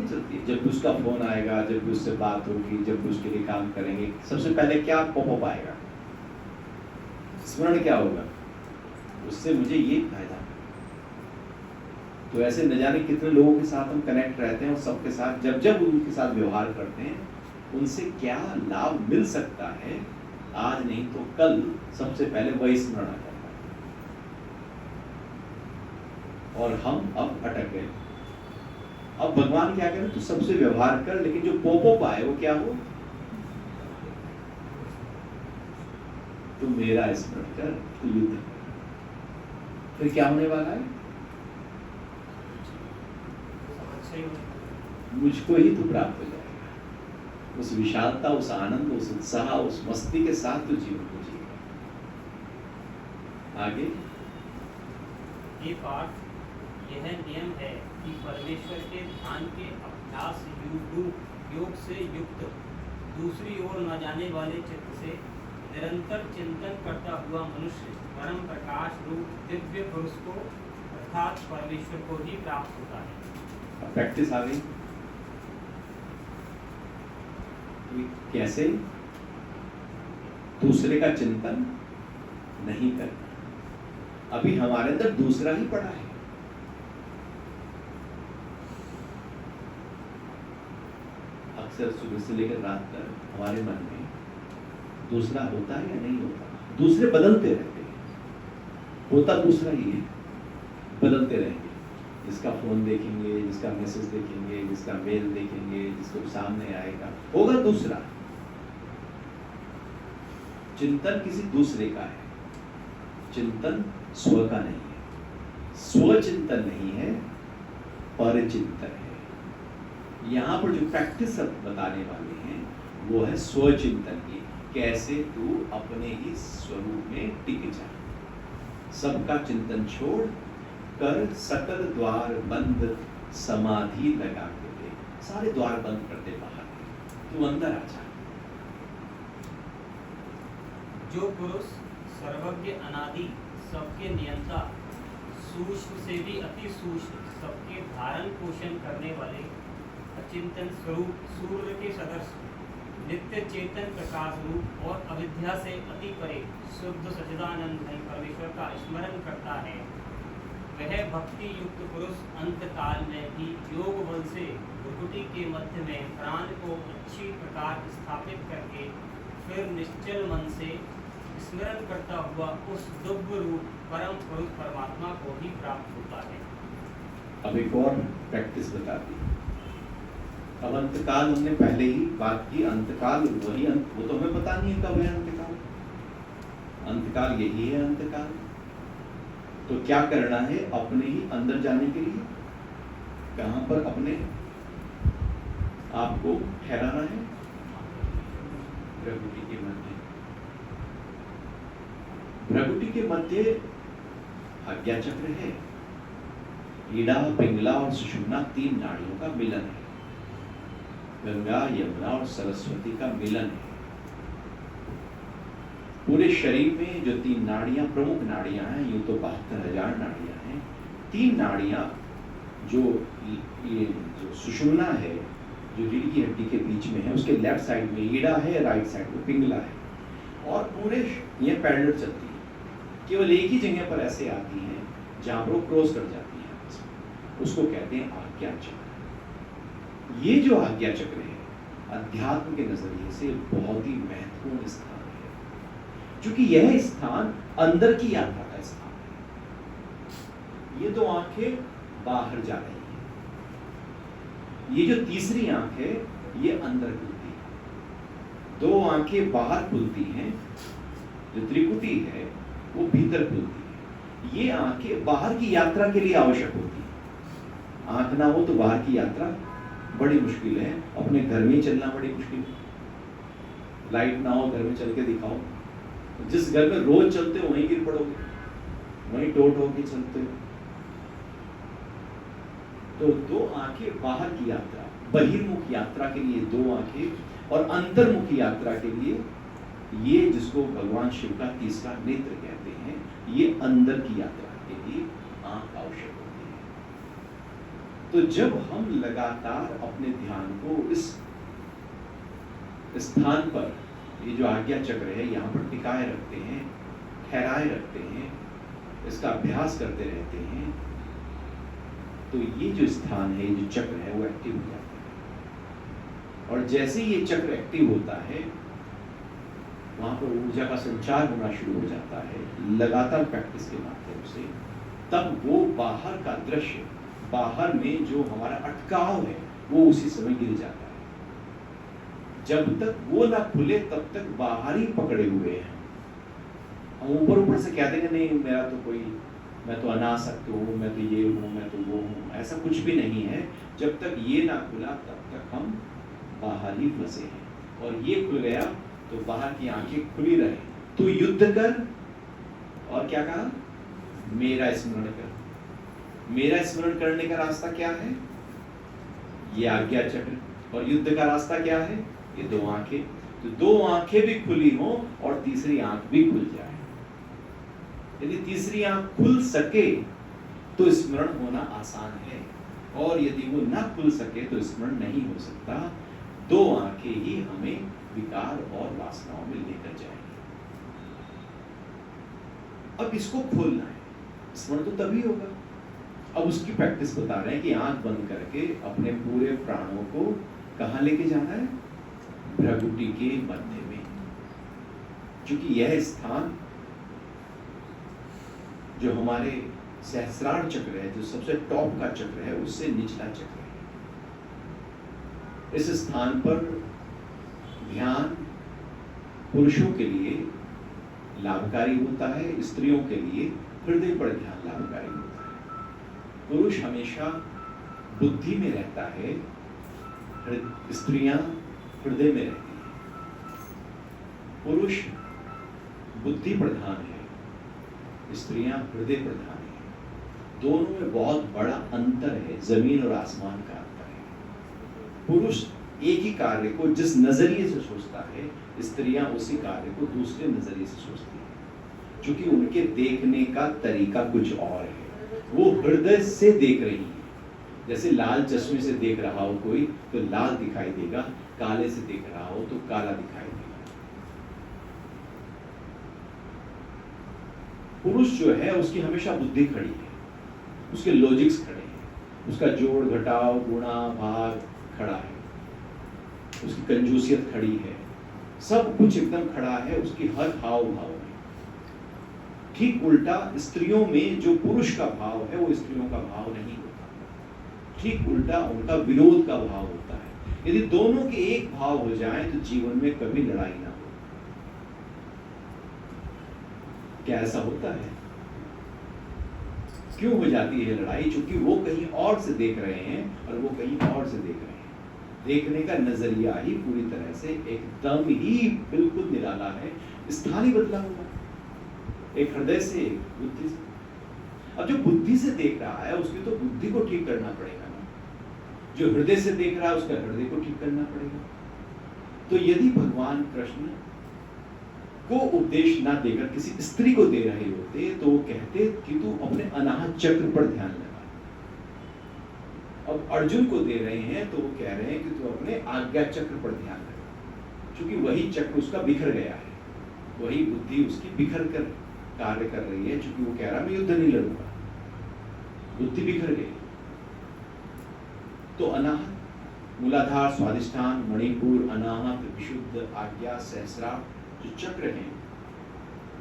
जब भी उसका फोन आएगा, जब भी उससे बात होगी, जब भी उसके लिए काम करेंगे, सबसे पहले क्या पॉपअप आएगा, स्मरण क्या होगा, उससे मुझे ये फायदा। तो ऐसे न जाने कितने लोगों के साथ हम कनेक्ट रहते हैं, और सबके साथ जब जब उनके साथ व्यवहार करते हैं, उनसे क्या लाभ मिल सकता है, आज नहीं तो कल सबसे पहले वही स्मरण आ जाता है। और हम अब अटक गए। अब भगवान क्या करें, तो सबसे व्यवहार कर, लेकिन जो पॉपअप आए वो क्या हो, तो मेरा स्मरण कर, तो युद्ध। फिर क्या होने वाला है, मुझको ही तो प्राप्त हो जाएगा। उस विशालता, उस आनंद, उस उत्साह, उस मस्ती के साथ तो जीवन को जिएगा। आगे ये पाठ यह नियम है कि परमेश्वर के ध्यान के अभ्यास योग से युक्त दूसरी ओर न जाने वाले चित्त से निरंतर चिंतन करता हुआ मनुष्य परम प्रकाश रूप दिव्य पुरुष को अर्थात परमेश्वर को ही प्राप्त होता है। प्रैक्टिस आ गई। कैसे, दूसरे का चिंतन नहीं करना। अभी हमारे अंदर दूसरा ही पड़ा है। अक्सर सुबह से लेकर रात तक हमारे मन में दूसरा होता है या नहीं होता, दूसरे बदलते रहते हैं। होता दूसरा ही है, बदलते रहेंगे। जिसका फोन देखेंगे, जिसका मैसेज देखेंगे, जिसका मेल देखेंगे, जिसको सामने आएगा, होगा दूसरा। चिंतन किसी दूसरे का है, चिंतन स्व का नहीं है। स्व चिंतन नहीं है, पर चिंतन है। यहां पर जो प्रैक्टिस बताने वाले हैं वो है स्व चिंतन की। कैसे तू अपने ही स्वरूप में टिक जा, सबका चिंतन छोड़ कर सकल द्वार बंद समाधि लगा के दे। सारे द्वार बंद कर दे, बाहर तू अंदर आ जा। जो पुरुष सर्वज्ञ अनादि सबके नियंता, सूक्ष्म से भी अति सूक्ष्म सबके धारण पोषण करने वाले अचिंतन स्वरूप सूर्य के सदृश नित्य चेतन प्रकाश रूप और अविद्या से अति परे शुद्ध सच्चिदानंद घन परमेश्वर का स्मरण करता है, वह भक्ति युक्त पुरुष अंत काल में भी योग बल से भ्रुकुटी के मध्य में प्राण को अच्छी प्रकार स्थापित करके फिर निश्चल मन से स्मरण करता हुआ उस दिव्य रूप परम पुरुष परमात्मा को ही प्राप्त होता है। अब एक और प्रैक्टिस बता दी। अब अंतकाल हमने पहले ही बात की। अंतकाल वही अंत, वो तो हमें पता नहीं है कब है अंतकाल। अंतकाल यही है अंतकाल। तो क्या करना है, अपने ही अंदर जाने के लिए कहां पर अपने आपको ठहराना है, भ्रगुटी के मध्य। भ्रगुटी के मध्य आज्ञा चक्र है। ईड़ा, पिंगला और सुषुम्ना तीन नाड़ियों का मिलन है। गंगा, यमुना और सरस्वती का मिलन है। पूरे शरीर में जो तीन नाड़ियां, प्रमुख नाड़ियां हैं, यूं तो 72,000 नाड़ियां हैं। तीन नाड़ियां जो ये जो सुषुम्ना है, जो रीढ़ की हड्डी के बीच में है, उसके लेफ्ट साइड में ईड़ा है, राइट साइड में पिंगला है, और पूरे ये पैरेलल चलती है। केवल एक ही जगह पर ऐसे आती हैं जहां पर वो क्रॉस कर जाती है, उसको कहते हैं आज्ञा चक्र। ये जो आज्ञा चक्र है, अध्यात्म के नजरिए से बहुत ही महत्वपूर्ण स्थान है, क्योंकि यह स्थान अंदर की यात्रा का स्थान है। ये दो आंखें बाहर जा रही हैं, ये जो तीसरी आंख है ये अंदर खुलती है। दो आंखें बाहर खुलती हैं, जो त्रिकुटी है वो भीतर खुलती है। ये आंखें बाहर की यात्रा के लिए आवश्यक होती है। आंख ना हो तो बाहर की यात्रा बड़ी मुश्किल है। अपने घर में ही चलना बड़ी मुश्किल है। लाइट ना हो, घर में चल के दिखाओ। जिस घर में रोज चलते हो वहीं गिर पड़ोगे, वहीं टोट होके चलते हो। तो दो आंखें बाहर की यात्रा, बहिर्मुख यात्रा के लिए 2 आंखें और अंतर्मुखी यात्रा के लिए ये जिसको भगवान शिव का तीसरा नेत्र कहते हैं, ये अंदर की यात्रा के लिए आंख आवश्यक होती है। तो जब हम लगातार अपने ध्यान को इस स्थान पर, ये जो आज्ञा चक्र है, यहाँ पर टिकाए रखते हैं, ठहराए रखते हैं, इसका अभ्यास करते रहते हैं, तो ये जो स्थान है, ये जो चक्र है, वो एक्टिव हो जाता है। और जैसे ये चक्र एक्टिव होता है, वहां पर ऊर्जा का संचार होना शुरू हो जाता है लगातार प्रैक्टिस के माध्यम से। तब वो बाहर का दृश्य, बाहर में जो हमारा अटकाव है, वो उसी समय गिर जाता है। जब तक वो ना खुले तब तक बाहर ही पकड़े हुए हैं। हम ऊपर ऊपर से कह देंगे नहीं मेरा तो कोई, मैं तो अनासक्त हूँ, मैं तो ये हूँ, मैं तो वो हूँ, ऐसा कुछ भी नहीं है। जब तक ये ना खुला तब तक हम बाहर ही फंसे हैं। और ये खुल गया तो बाहर की आंखें खुली रहे। तू युद्ध कर, और क्या कहा, मेरा स्मरण कर। मेरा स्मरण करने का रास्ता क्या है, ये आज्ञा चक्र। और युद्ध का रास्ता क्या है, ये 2 आंखें। तो 2 आंखें भी खुली हो और तीसरी आंख भी खुल जाए। यदि तीसरी आंख खुल सके तो स्मरण होना आसान है, और यदि वो ना खुल सके तो स्मरण नहीं हो सकता। 2 आंखें ही हमें विकार और वासनाओं में लेकर जाएंगे। अब इसको खोलना है, स्मरण तो तभी होगा। अब उसकी प्रैक्टिस बता रहे हैं कि आंख बंद करके अपने पूरे प्राणों को कहां लेके जाना है, भ्रगुटी के मध्य में। क्योंकि यह स्थान जो हमारे सहस्रार चक्र है, जो सबसे टॉप का चक्र है, उससे निचला चक्र है। इस स्थान पर ध्यान पुरुषों के लिए लाभकारी होता है, स्त्रियों के लिए हृदय पर ध्यान लाभकारी होता है। पुरुष हमेशा बुद्धि में रहता है, स्त्रियां हृदय में रहती हैं। पुरुष बुद्धि प्रधान है, स्त्रियां हृदय प्रधान है। दोनों में बहुत बड़ा अंतर है, जमीन और आसमान का अंतर है। पुरुष एक ही कार्य को जिस नजरिए से सोचता है, स्त्रियां उसी कार्य को दूसरे नजरिए से सोचती हैं, क्योंकि उनके देखने का तरीका कुछ और है। वो हृदय से देख रही है। जैसे लाल चश्मे से देख रहा हो कोई तो लाल दिखाई देगा, काले से देख रहा हो तो काला दिखाई देगा। पुरुष जो है उसकी हमेशा बुद्धि खड़ी है, उसके लॉजिक्स खड़े हैं, उसका जोड़ घटाव गुणा भाग खड़ा है, उसकी कंजूसियत खड़ी है, सब कुछ एकदम खड़ा है उसकी हर हाव भाव में। ठीक उल्टा स्त्रियों में जो पुरुष का भाव है वो स्त्रियों का भाव नहीं होता, ठीक उल्टा उनका विरोध का भाव होता है। यदि दोनों के एक भाव हो जाए तो जीवन में कभी लड़ाई ना हो। क्या ऐसा होता है? क्यों हो जाती है लड़ाई? क्योंकि वो कहीं और से देख रहे हैं और वो कहीं और से देख रहे हैं। देखने का नजरिया ही पूरी तरह से एकदम ही बिल्कुल निराला है, स्थान ही बदला हुआ, एक हृदय से एक बुद्धि से। अब जो बुद्धि से देख रहा है उसकी तो बुद्धि को ठीक करना पड़ेगा ना, जो हृदय से देख रहा है उसका हृदय को ठीक करना पड़ेगा। तो यदि भगवान कृष्ण को उपदेश ना देकर किसी स्त्री को दे रहे होते तो वो कहते कि तू अपने अनाहत चक्र पर ध्यान लगा। अब अर्जुन को दे रहे हैं तो वो कह रहे हैं कि तू अपने आज्ञा चक्र पर ध्यान लगा, क्योंकि वही चक्र उसका बिखर गया है, वही बुद्धि उसकी बिखर कर कार्य कर रही है। क्योंकि वो कह रहा मैं युद्ध नहीं लड़ूंगा, बुद्धि बिखर गई। तो अनाहत, मूलाधार, स्वादिष्ठान, मणिपुर, अनाहत, विशुद्ध, आज्ञा, सहस्रार जो चक्र हैं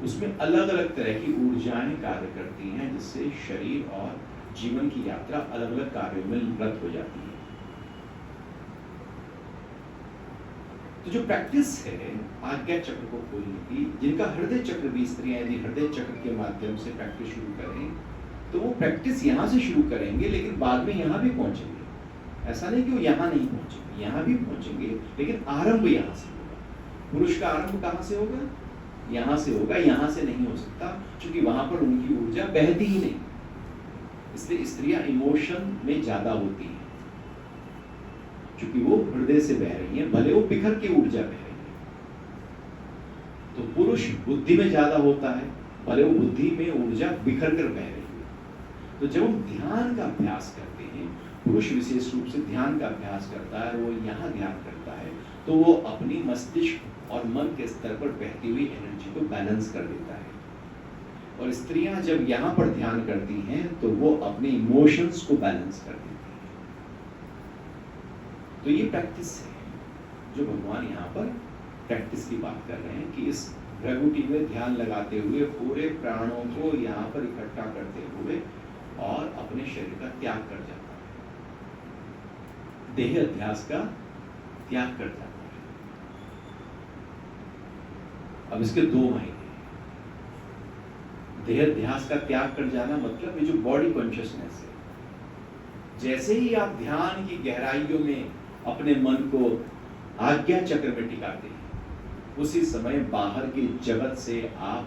उसमें अलग अलग तरह की ऊर्जाएं कार्य करती हैं, जिससे शरीर और जीवन की यात्रा अलग अलग कार्यों में रत हो जाती है। तो जो प्रैक्टिस है आज्ञा चक्र को खोलने की, जिनका हृदय चक्र भी स्त्रियां यदि हृदय चक्र के माध्यम से प्रैक्टिस शुरू करें तो वो प्रैक्टिस यहाँ से शुरू करेंगे, लेकिन बाद में यहाँ भी पहुंचेंगे। ऐसा नहीं कि वो यहाँ नहीं पहुंचेंगे, यहाँ भी पहुंचेंगे, लेकिन आरंभ यहाँ से होगा। पुरुष का आरंभ कहाँ से होगा? यहाँ से होगा, यहाँ से नहीं हो सकता, क्योंकि वहां पर उनकी ऊर्जा बहती ही नहीं। इसलिए स्त्रियां इमोशन में ज्यादा होती हैं, क्योंकि वो हृदय से बह रही है, भले वो बिखर के ऊर्जा बह रही है। तो पुरुष बुद्धि में ज्यादा होता है, भले वो बुद्धि में ऊर्जा बिखर कर बह रही है। तो जब हम ध्यान का अभ्यास करते हैं, पुरुष विशेष रूप से ध्यान का अभ्यास करता है, वो यहाँ ध्यान करता है, तो वो अपनी मस्तिष्क और मन के स्तर पर बहती हुई एनर्जी को बैलेंस कर देता है। और स्त्रियां जब यहाँ पर ध्यान करती हैं तो वो अपने इमोशंस को बैलेंस कर देती हैं। तो ये प्रैक्टिस है जो भगवान यहाँ पर प्रैक्टिस की बात कर रहे हैं कि इस भ्रगुटी में ध्यान लगाते हुए पूरे प्राणों को यहाँ पर इकट्ठा करते हुए और अपने शरीर का त्याग कर जाता है, देह अध्यास का त्याग कर जाता है। अब इसके 2 महीने, देह अध्यास का त्याग कर जाना मतलब ये जो बॉडी कॉन्शियसनेस है, जैसे ही आप ध्यान की गहराइयों में अपने मन को आज्ञा चक्र में टिकाते हैं, उसी समय बाहर के जगत से आप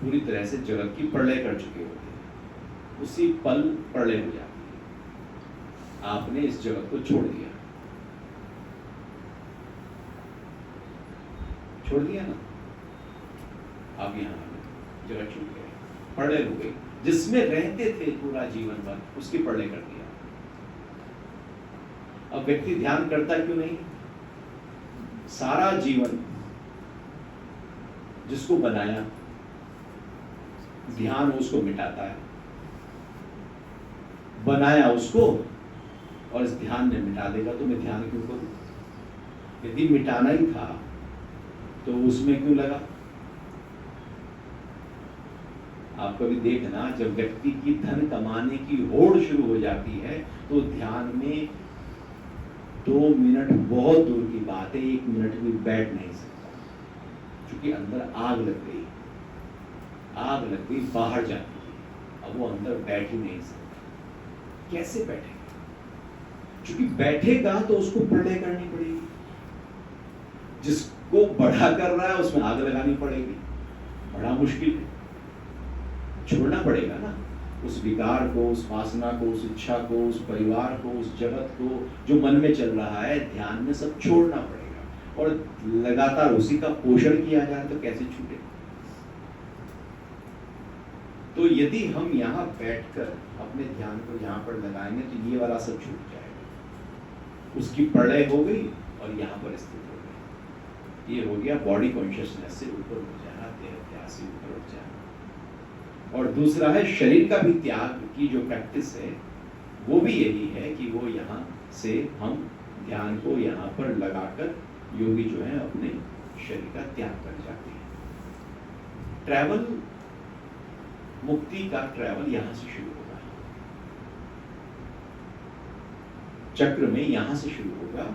पूरी तरह से जगत की प्रलय कर चुके होते हैं। उसी पल प्रलय हो जाती है, आपने इस जगत को छोड़ दिया ना, आप यहाँ जगत छूट गए, प्रलय हो गई। जिसमें रहते थे पूरा जीवन भर, उसकी प्रलय कर दिया। अब व्यक्ति ध्यान करता क्यों नहीं? सारा जीवन जिसको बनाया, ध्यान उसको मिटाता है, बनाया उसको और इस ध्यान ने मिटा देगा, तो मैं ध्यान क्यों करूं? यदि मिटाना ही था तो उसमें क्यों लगा? आप कभी देखना, जब व्यक्ति की धन कमाने की होड़ शुरू हो जाती है तो ध्यान में 2 मिनट बहुत दूर की बात है, 1 मिनट भी बैठ नहीं सकता, क्योंकि अंदर आग लग गई, बाहर जाती है। अब वो अंदर बैठ ही नहीं सकता। कैसे बैठेगा? क्योंकि बैठेगा तो उसको प्रलय करनी पड़ेगी। जिसको बड़ा कर रहा है उसमें आग लगानी पड़ेगी, बड़ा मुश्किल है। छोड़ना पड़ेगा ना उस विकार को, उस वासना को, उस इच्छा को, उस परिवार को, उस जगत को जो मन में चल रहा है, ध्यान में सब छोड़ना पड़ेगा। और लगातार उसी का पोषण किया जाए तो कैसे छूटे? तो यदि हम यहाँ बैठकर अपने ध्यान को यहाँ पर लगाएंगे तो ये वाला सब छूट जाएगा। उसकी प्रलय हो गई और यहाँ पर स्थित हो गई। ये हो गया बॉडी कॉन्शियसनेस से ऊपर उठ जाना, देह अध्यास से ऊपर उठ जाना। और दूसरा है शरीर का भी त्याग की जो प्रैक्टिस है, वो भी यही है कि वो यहाँ से हम ध्यान को यहाँ पर लगाकर योगी जो है अपने शरीर का त्याग कर जाते हैं। ट्रैवल, मुक्ति का ट्रैवल यहाँ से शुरू होगा, चक्र में यहाँ से शुरू होगा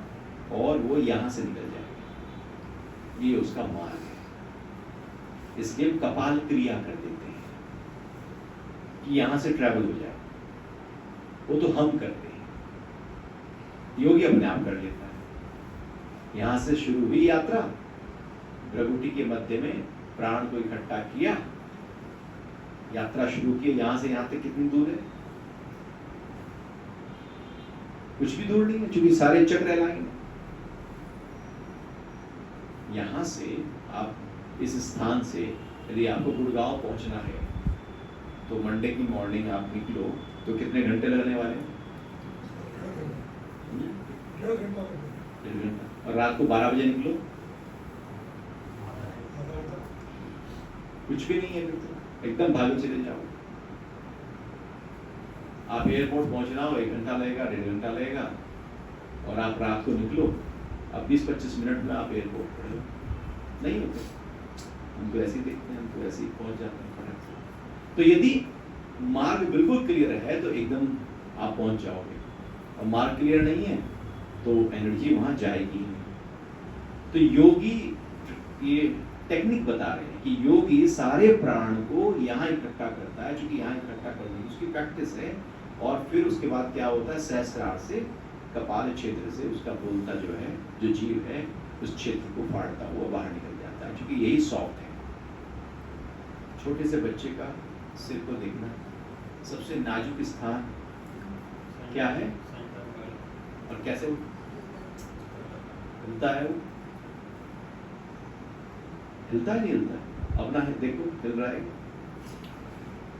और वो यहाँ से निकल जाएगा। ये उसका मार्ग है। इसलिए कपाल क्रिया कर देते हैं कि यहाँ से ट्रैवल हो जाए। वो तो हम करते हैं, योगी अपने आप कर लेता है। यहाँ से शुरू हुई यात्रा, भ्रगुटी के मध्य में प्राण को इकट्ठा किया, यात्रा शुरू की। यहाँ से यहाँ तक कितनी दूर है? कुछ भी दूर नहीं है, क्योंकि सारे चक्र लाइन। यहाँ से आप इस स्थान से यदि आपको गुड़गांव पहुंचना है तो मंडे की मॉर्निंग आप निकलो तो कितने घंटे लगने वाले हैं? 1.5 घंटा। और रात को 12 बजे निकलो, कुछ भी नहीं है, एकदम भागे चले जाओ। आप एयरपोर्ट पहुंचना हो 1 घंटा लगेगा, 1.5 घंटा लगेगा, और आप रात को निकलो, अब 20-25 मिनट में आप एयरपोर्ट पर हो। नहीं होते, हम तो ऐसे ही देखते हैं, हम तो ऐसे ही पहुंच जाते हैं फटाक से। तो यदि मार्ग बिल्कुल क्लियर है तो एकदम आप पहुंच जाओगे, और मार्ग क्लियर नहीं है तो एनर्जी वहां जाएगी। तो योगी ये टेक्निक बता रहे हैं कि योगी सारे प्राण को यहाँ इकट्ठा करता है, क्योंकि यहाँ इकट्ठा करने की उसकी प्रैक्टिस है। और फिर उसके बाद क्या होता है, सहस्रार से, कपाल क्षेत्र से उसका बोलता जो है, जो जीव है, उस क्षेत्र को फाड़ता हुआ बाहर निकल जाता है, क्योंकि यही सॉफ्ट है। छोटे से बच्चे का सिर को देखना, सबसे नाजुक स्थान क्या है? और कैसे हिलता है वो, हिलता है नहीं हिलता, अपना है देखो हिल रहा है,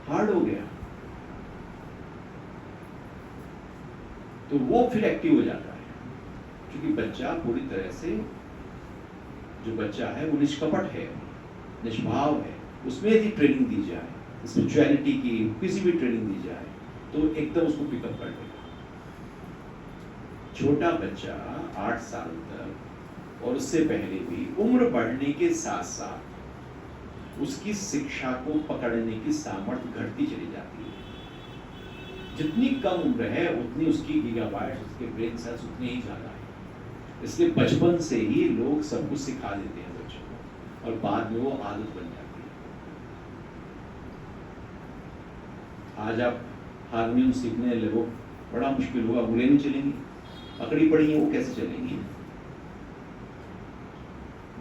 हार्ड हो गया तो वो फिर एक्टिव हो जाता है, क्योंकि बच्चा पूरी तरह से, जो बच्चा है वो निष्कपट है, निष्भाव है, उसमें यदि ट्रेनिंग दी जाए, स्पिरिचुअलिटी की किसी भी ट्रेनिंग दी जाए तो एकदम उसको पिकअप कर लेगा। छोटा बच्चा 8 साल तक और उससे पहले भी उम्र बढ़ने के साथ साथ उसकी शिक्षा को पकड़ने की सामर्थ्य घटती चली जाती है। जितनी कम उम्र है उतनी उसकी गीगाबाइट्स, उसके ब्रेन सेल्स उतने ही ज्यादा है। इसलिए बचपन से ही लोग सब कुछ सिखा देते हैं बच्चों को और बाद में वो आदत बन जाती है। आज आप हारमोनियम सीखने लगो, बड़ा मुश्किल होगा, उंगलियां नहीं चलेंगी, अकड़ी पड़ी है वो कैसे चलेंगी?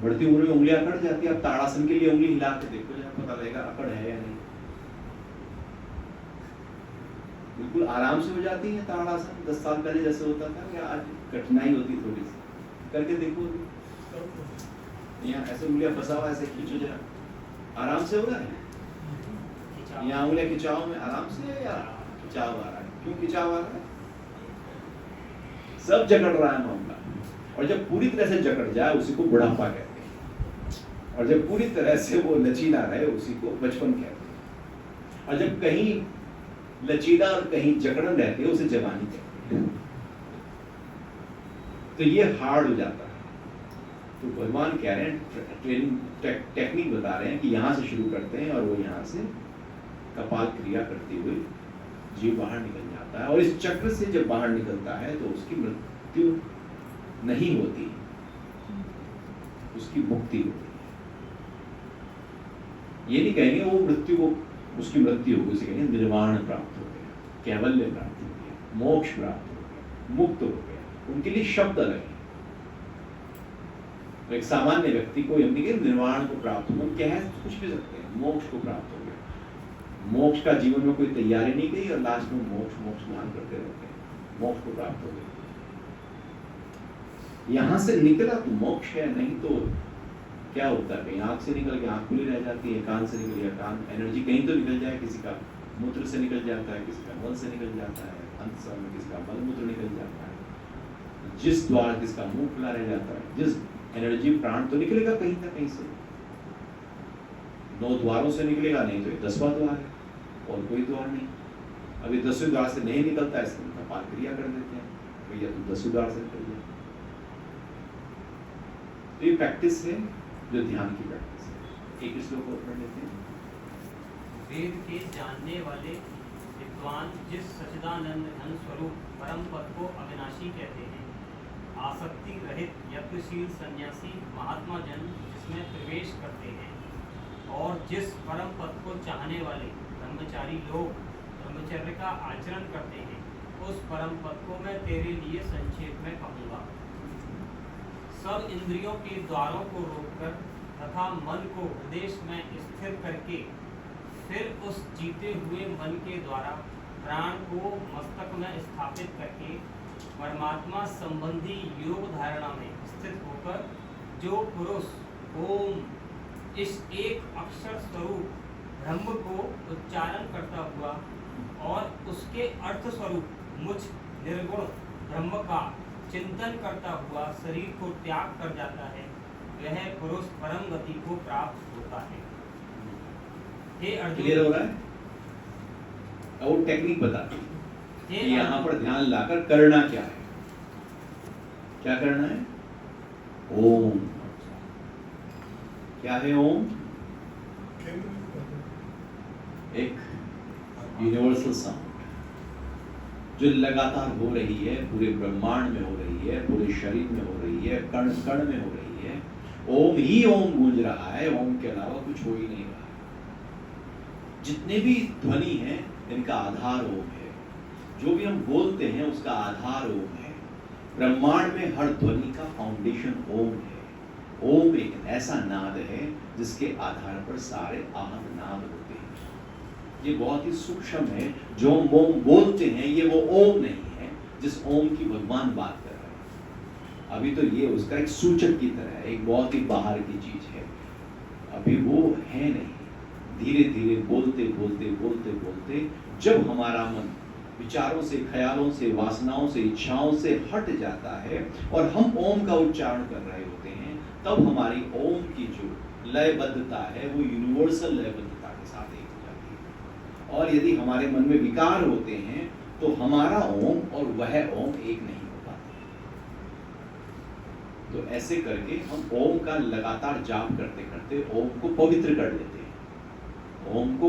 बढ़ती उम्र में उंगलियां अकड़ जाती है। आप ताड़ासन के लिए उंगली हिला के देखो, जब पता लगेगा अकड़ है या नहीं। बिल्कुल आराम से हो जाती है ताड़ासन, 10 साल पहले जैसे होता था, या आज कठिनाई होती थोड़ी सी? करके देखो, यहाँ ऐसे उंगलियां फंसा हुआ, ऐसे खींचो जरा, आराम से हो रहा है? यहाँ उंगलियां खिंचाव में आराम से या खिंचाव आ रहा है? क्यों खिंचाव आ रहा है? सब जकड़ रहा है मामला, और जब पूरी तरह से जकड़ जाए उसी को बुढ़ापा कहते हैं, और जब पूरी तरह से वो लचीला रहे उसी को बचपन कहते हैं, और जब कहीं लचीला और कहीं जकड़न रहती है उसे जवानी कहते हैं। तो ये हार्ड हो जाता है। तो भगवान कह रहे हैं, ट्रेनिंग टेक्निक बता रहे हैं कि यहाँ से शुरू करते हैं और वो यहाँ से कपाल क्रिया करते हुए जीव बाहर निकल जाता है, और इस चक्र से जब बाहर निकलता है तो उसकी मृत्यु नहीं होती, उसकी मुक्ति होती है। ये नहीं कहेंगे वो मृत्यु को, उसकी मृत्यु होगी, उसे कहेंगे निर्वाण प्राप्त हो गया, कैवल्य प्राप्त हो गया, मोक्ष प्राप्त हो गया, मुक्त हो गया। उनके लिए शब्द अलग है। तो एक सामान्य व्यक्ति को हम कहेंगे निर्वाण को प्राप्त हो, कह कुछ भी सकते हैं, मोक्ष को प्राप्त हो गया। मोक्ष का जीवन में कोई तैयारी नहीं की और लास्ट में मोक्ष मोक्ष ध्यान करते रहते हैं, मोक्ष को प्राप्त हो गया। यहां से निकला तो मोक्ष है, नहीं तो क्या होता है, कहीं आंख से निकल के आंख खुली रह जाती है, कान से निकल गया कान, एनर्जी कहीं तो निकल जाए, किसी का मूत्र से निकल जाता है, किसी का मल से निकल जाता है, अंत समय में किसी का मल मूत्र निकल जाता है, जिस द्वार किसका मुंह खुला रह जाता है, जिस एनर्जी प्राण तो निकलेगा कहीं ना कहीं से, 9 द्वारों से निकलेगा, नहीं तो 10वां द्वार है और कोई द्वार नहीं। अभी 10वें द्वार से नहीं निकलता है, इसलिए कपाल क्रिया कर देते हैं, भैया तुम 10वें द्वार से निकल जाए। तो ये प्रैक्टिस है जो ध्यान की प्रैक्टिस है। एक श्लोक और पढ़ लेते हैं। वेद के जानने वाले विद्वान जिस सच्चिदानंद घन स्वरूप परम पद को अविनाशी कहते हैं, आसक्ति रहित यज्ञशील सन्यासी महात्मा जन जिसमें प्रवेश करते हैं, और जिस परम पद को चाहने वाले ब्रह्मचारी लोग ब्रह्मचर्य का आचरण करते हैं, उस परम पद को मैं तेरे लिए संक्षेप में कहूँगा। सब इंद्रियों के द्वारों को रोककर तथा मन को हृदय में स्थिर करके फिर उस जीते हुए मन के द्वारा प्राण को मस्तक में स्थापित करके परमात्मा संबंधी योग धारणा में स्थित होकर जो पुरुष ओम इस एक अक्षर स्वरूप ब्रह्म को उच्चारण करता हुआ और उसके अर्थ स्वरूप मुझ निर्गुण ब्रह्म का चिंतन करता हुआ शरीर को त्याग कर जाता है, वह पुरुष परम गति को प्राप्त होता है। हे अर्जुन, क्लियर हो रहा है? और टेक्निक बता कि यहाँ पर ध्यान लाकर करना क्या है, क्या करना है? ओम। क्या है ओम? एक यूनिवर्सल साउंड जो लगातार हो रही है, पूरे ब्रह्मांड में हो रही है, पूरे शरीर में हो रही है, कण कण में हो रही है। ओम ही ओम गूंज रहा है, ओम के अलावा कुछ हो ही नहीं रहा है। जितने भी ध्वनि हैं इनका आधार ओम है। जो भी हम बोलते हैं उसका आधार ओम है। ब्रह्मांड में हर ध्वनि का फाउंडेशन ओम है। ओम एक ऐसा नाद है जिसके आधार पर सारे आहत नाद होते हैं। ये बहुत ही सूक्ष्म है। जो हम ओम बोलते हैं ये वो ओम नहीं है, जिस ओम की भगवान बात कर रहे हैं। अभी तो ये उसका एक सूचक की तरह है, एक बहुत ही बाहर की चीज है, अभी वो है नहीं। धीरे धीरे बोलते बोलते बोलते बोलते जब हमारा मन विचारों से, ख्यालों से, वासनाओं से, इच्छाओं से हट जाता है और हम ओम का उच्चारण कर रहे होते हैं, तब हमारी ओम की जो लयबद्धता है वो यूनिवर्सल लयबद्धता के साथ एक हो जाती है। और यदि हमारे मन में विकार होते हैं तो हमारा ओम और वह ओम एक नहीं हो पाते। तो ऐसे करके हम ओम का लगातार जाप करते करते ओम को पवित्र कर लेते हैं। ओम को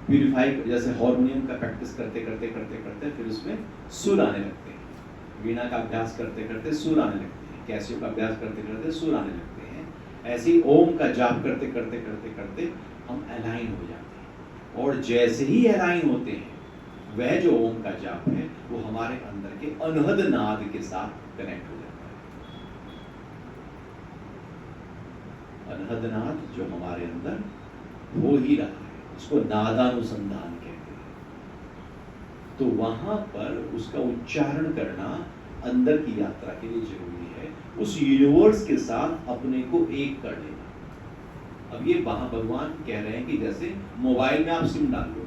प्यूरिफाई, जैसे हारमोनियम का प्रैक्टिस करते करते करते करते फिर उसमें सुर आने लगते हैं। वीणा का अभ्यास करते करते सुर आने लगते हैं, कैसियो का अभ्यास करते करते सुर आने लगते हैं। ऐसे ही ओम का जाप करते करते करते करते हम अलाइन हो जाते हैं। और जैसे ही अलाइन होते हैं, वह जो ओम का जाप है वो हमारे अंदर के अनहद नाद के साथ कनेक्ट हो जाता है। अनहद नाद जो हमारे अंदर हो ही रहा है, उसको नादानुसंधान कहते हैं। तो वहां पर उसका उच्चारण करना अंदर की यात्रा के लिए जरूरी है, उस यूनिवर्स के साथ अपने को एक कर लेना। अब ये वहां भगवान कह रहे हैं कि जैसे मोबाइल में आप सिम डाल लो,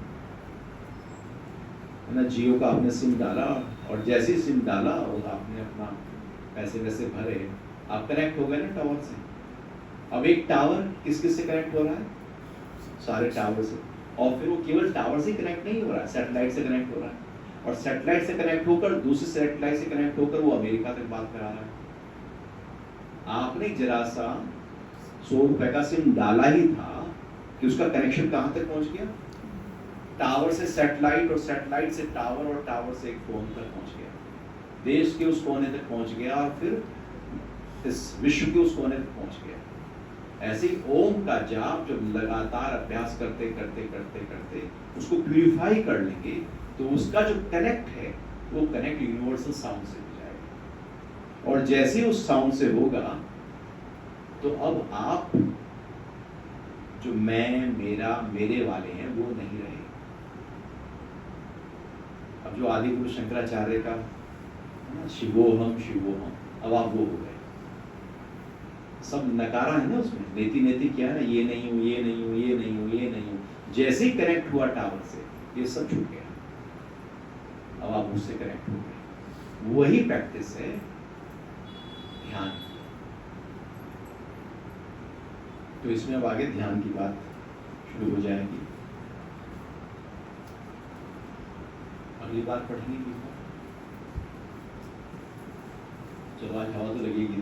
है ना, जियो का आपने सिम डाला और जैसे ही सिम डाला और आपने अपना पैसे वैसे भरे, आप कनेक्ट हो गए ना टावर से। अब एक टावर किस किस से कनेक्ट हो रहा है? सारे टावर से। और फिर वो केवल टावर से कनेक्ट नहीं हो रहा है, सैटेलाइट से कनेक्ट हो रहा है, और सैटेलाइट से कनेक्ट होकर दूसरे सैटेलाइट से कनेक्ट होकर वो अमेरिका तक बात करा रहा है। आपने जरा सा 100 रुपए का सिम डाला ही था कि उसका कनेक्शन कहां तक पहुंच गया? टावर से सैटेलाइट, और सैटेलाइट से टावर, और टावर से एक फोन तक पहुंच गया, देश के उस कोने तक पहुंच गया, और फिर इस विश्व के उस कोने तक पहुंच गया। ऐसे ओम का जाप जब लगातार अभ्यास करते करते करते करते उसको प्यूरिफाई कर लेंगे, तो उसका जो कनेक्ट है वो कनेक्ट यूनिवर्सल साउंड से हो जाएगा। और जैसे उस साउंड से होगा तो अब आप जो मैं, मेरा, मेरे वाले हैं वो नहीं रहे। अब जो आदि गुरु शंकराचार्य का शिवोहम शिवोहम, अब आप वो हो गए। सब नकारा है ना उसमें, नेति नेति क्या है ना, ये नहीं हूं, ये नहीं हूं, ये नहीं हूं, ये नहीं हूं। जैसे ही कनेक्ट हुआ टावर से, ये सब छूट गया। अब आप उससे कनेक्ट हो गए। वही प्रैक्टिस है ध्यान। तो इसमें अब आगे ध्यान की बात शुरू हो जाएगी। अगली बार पढ़ेंगे। चलो आज हवा तो लगेगी।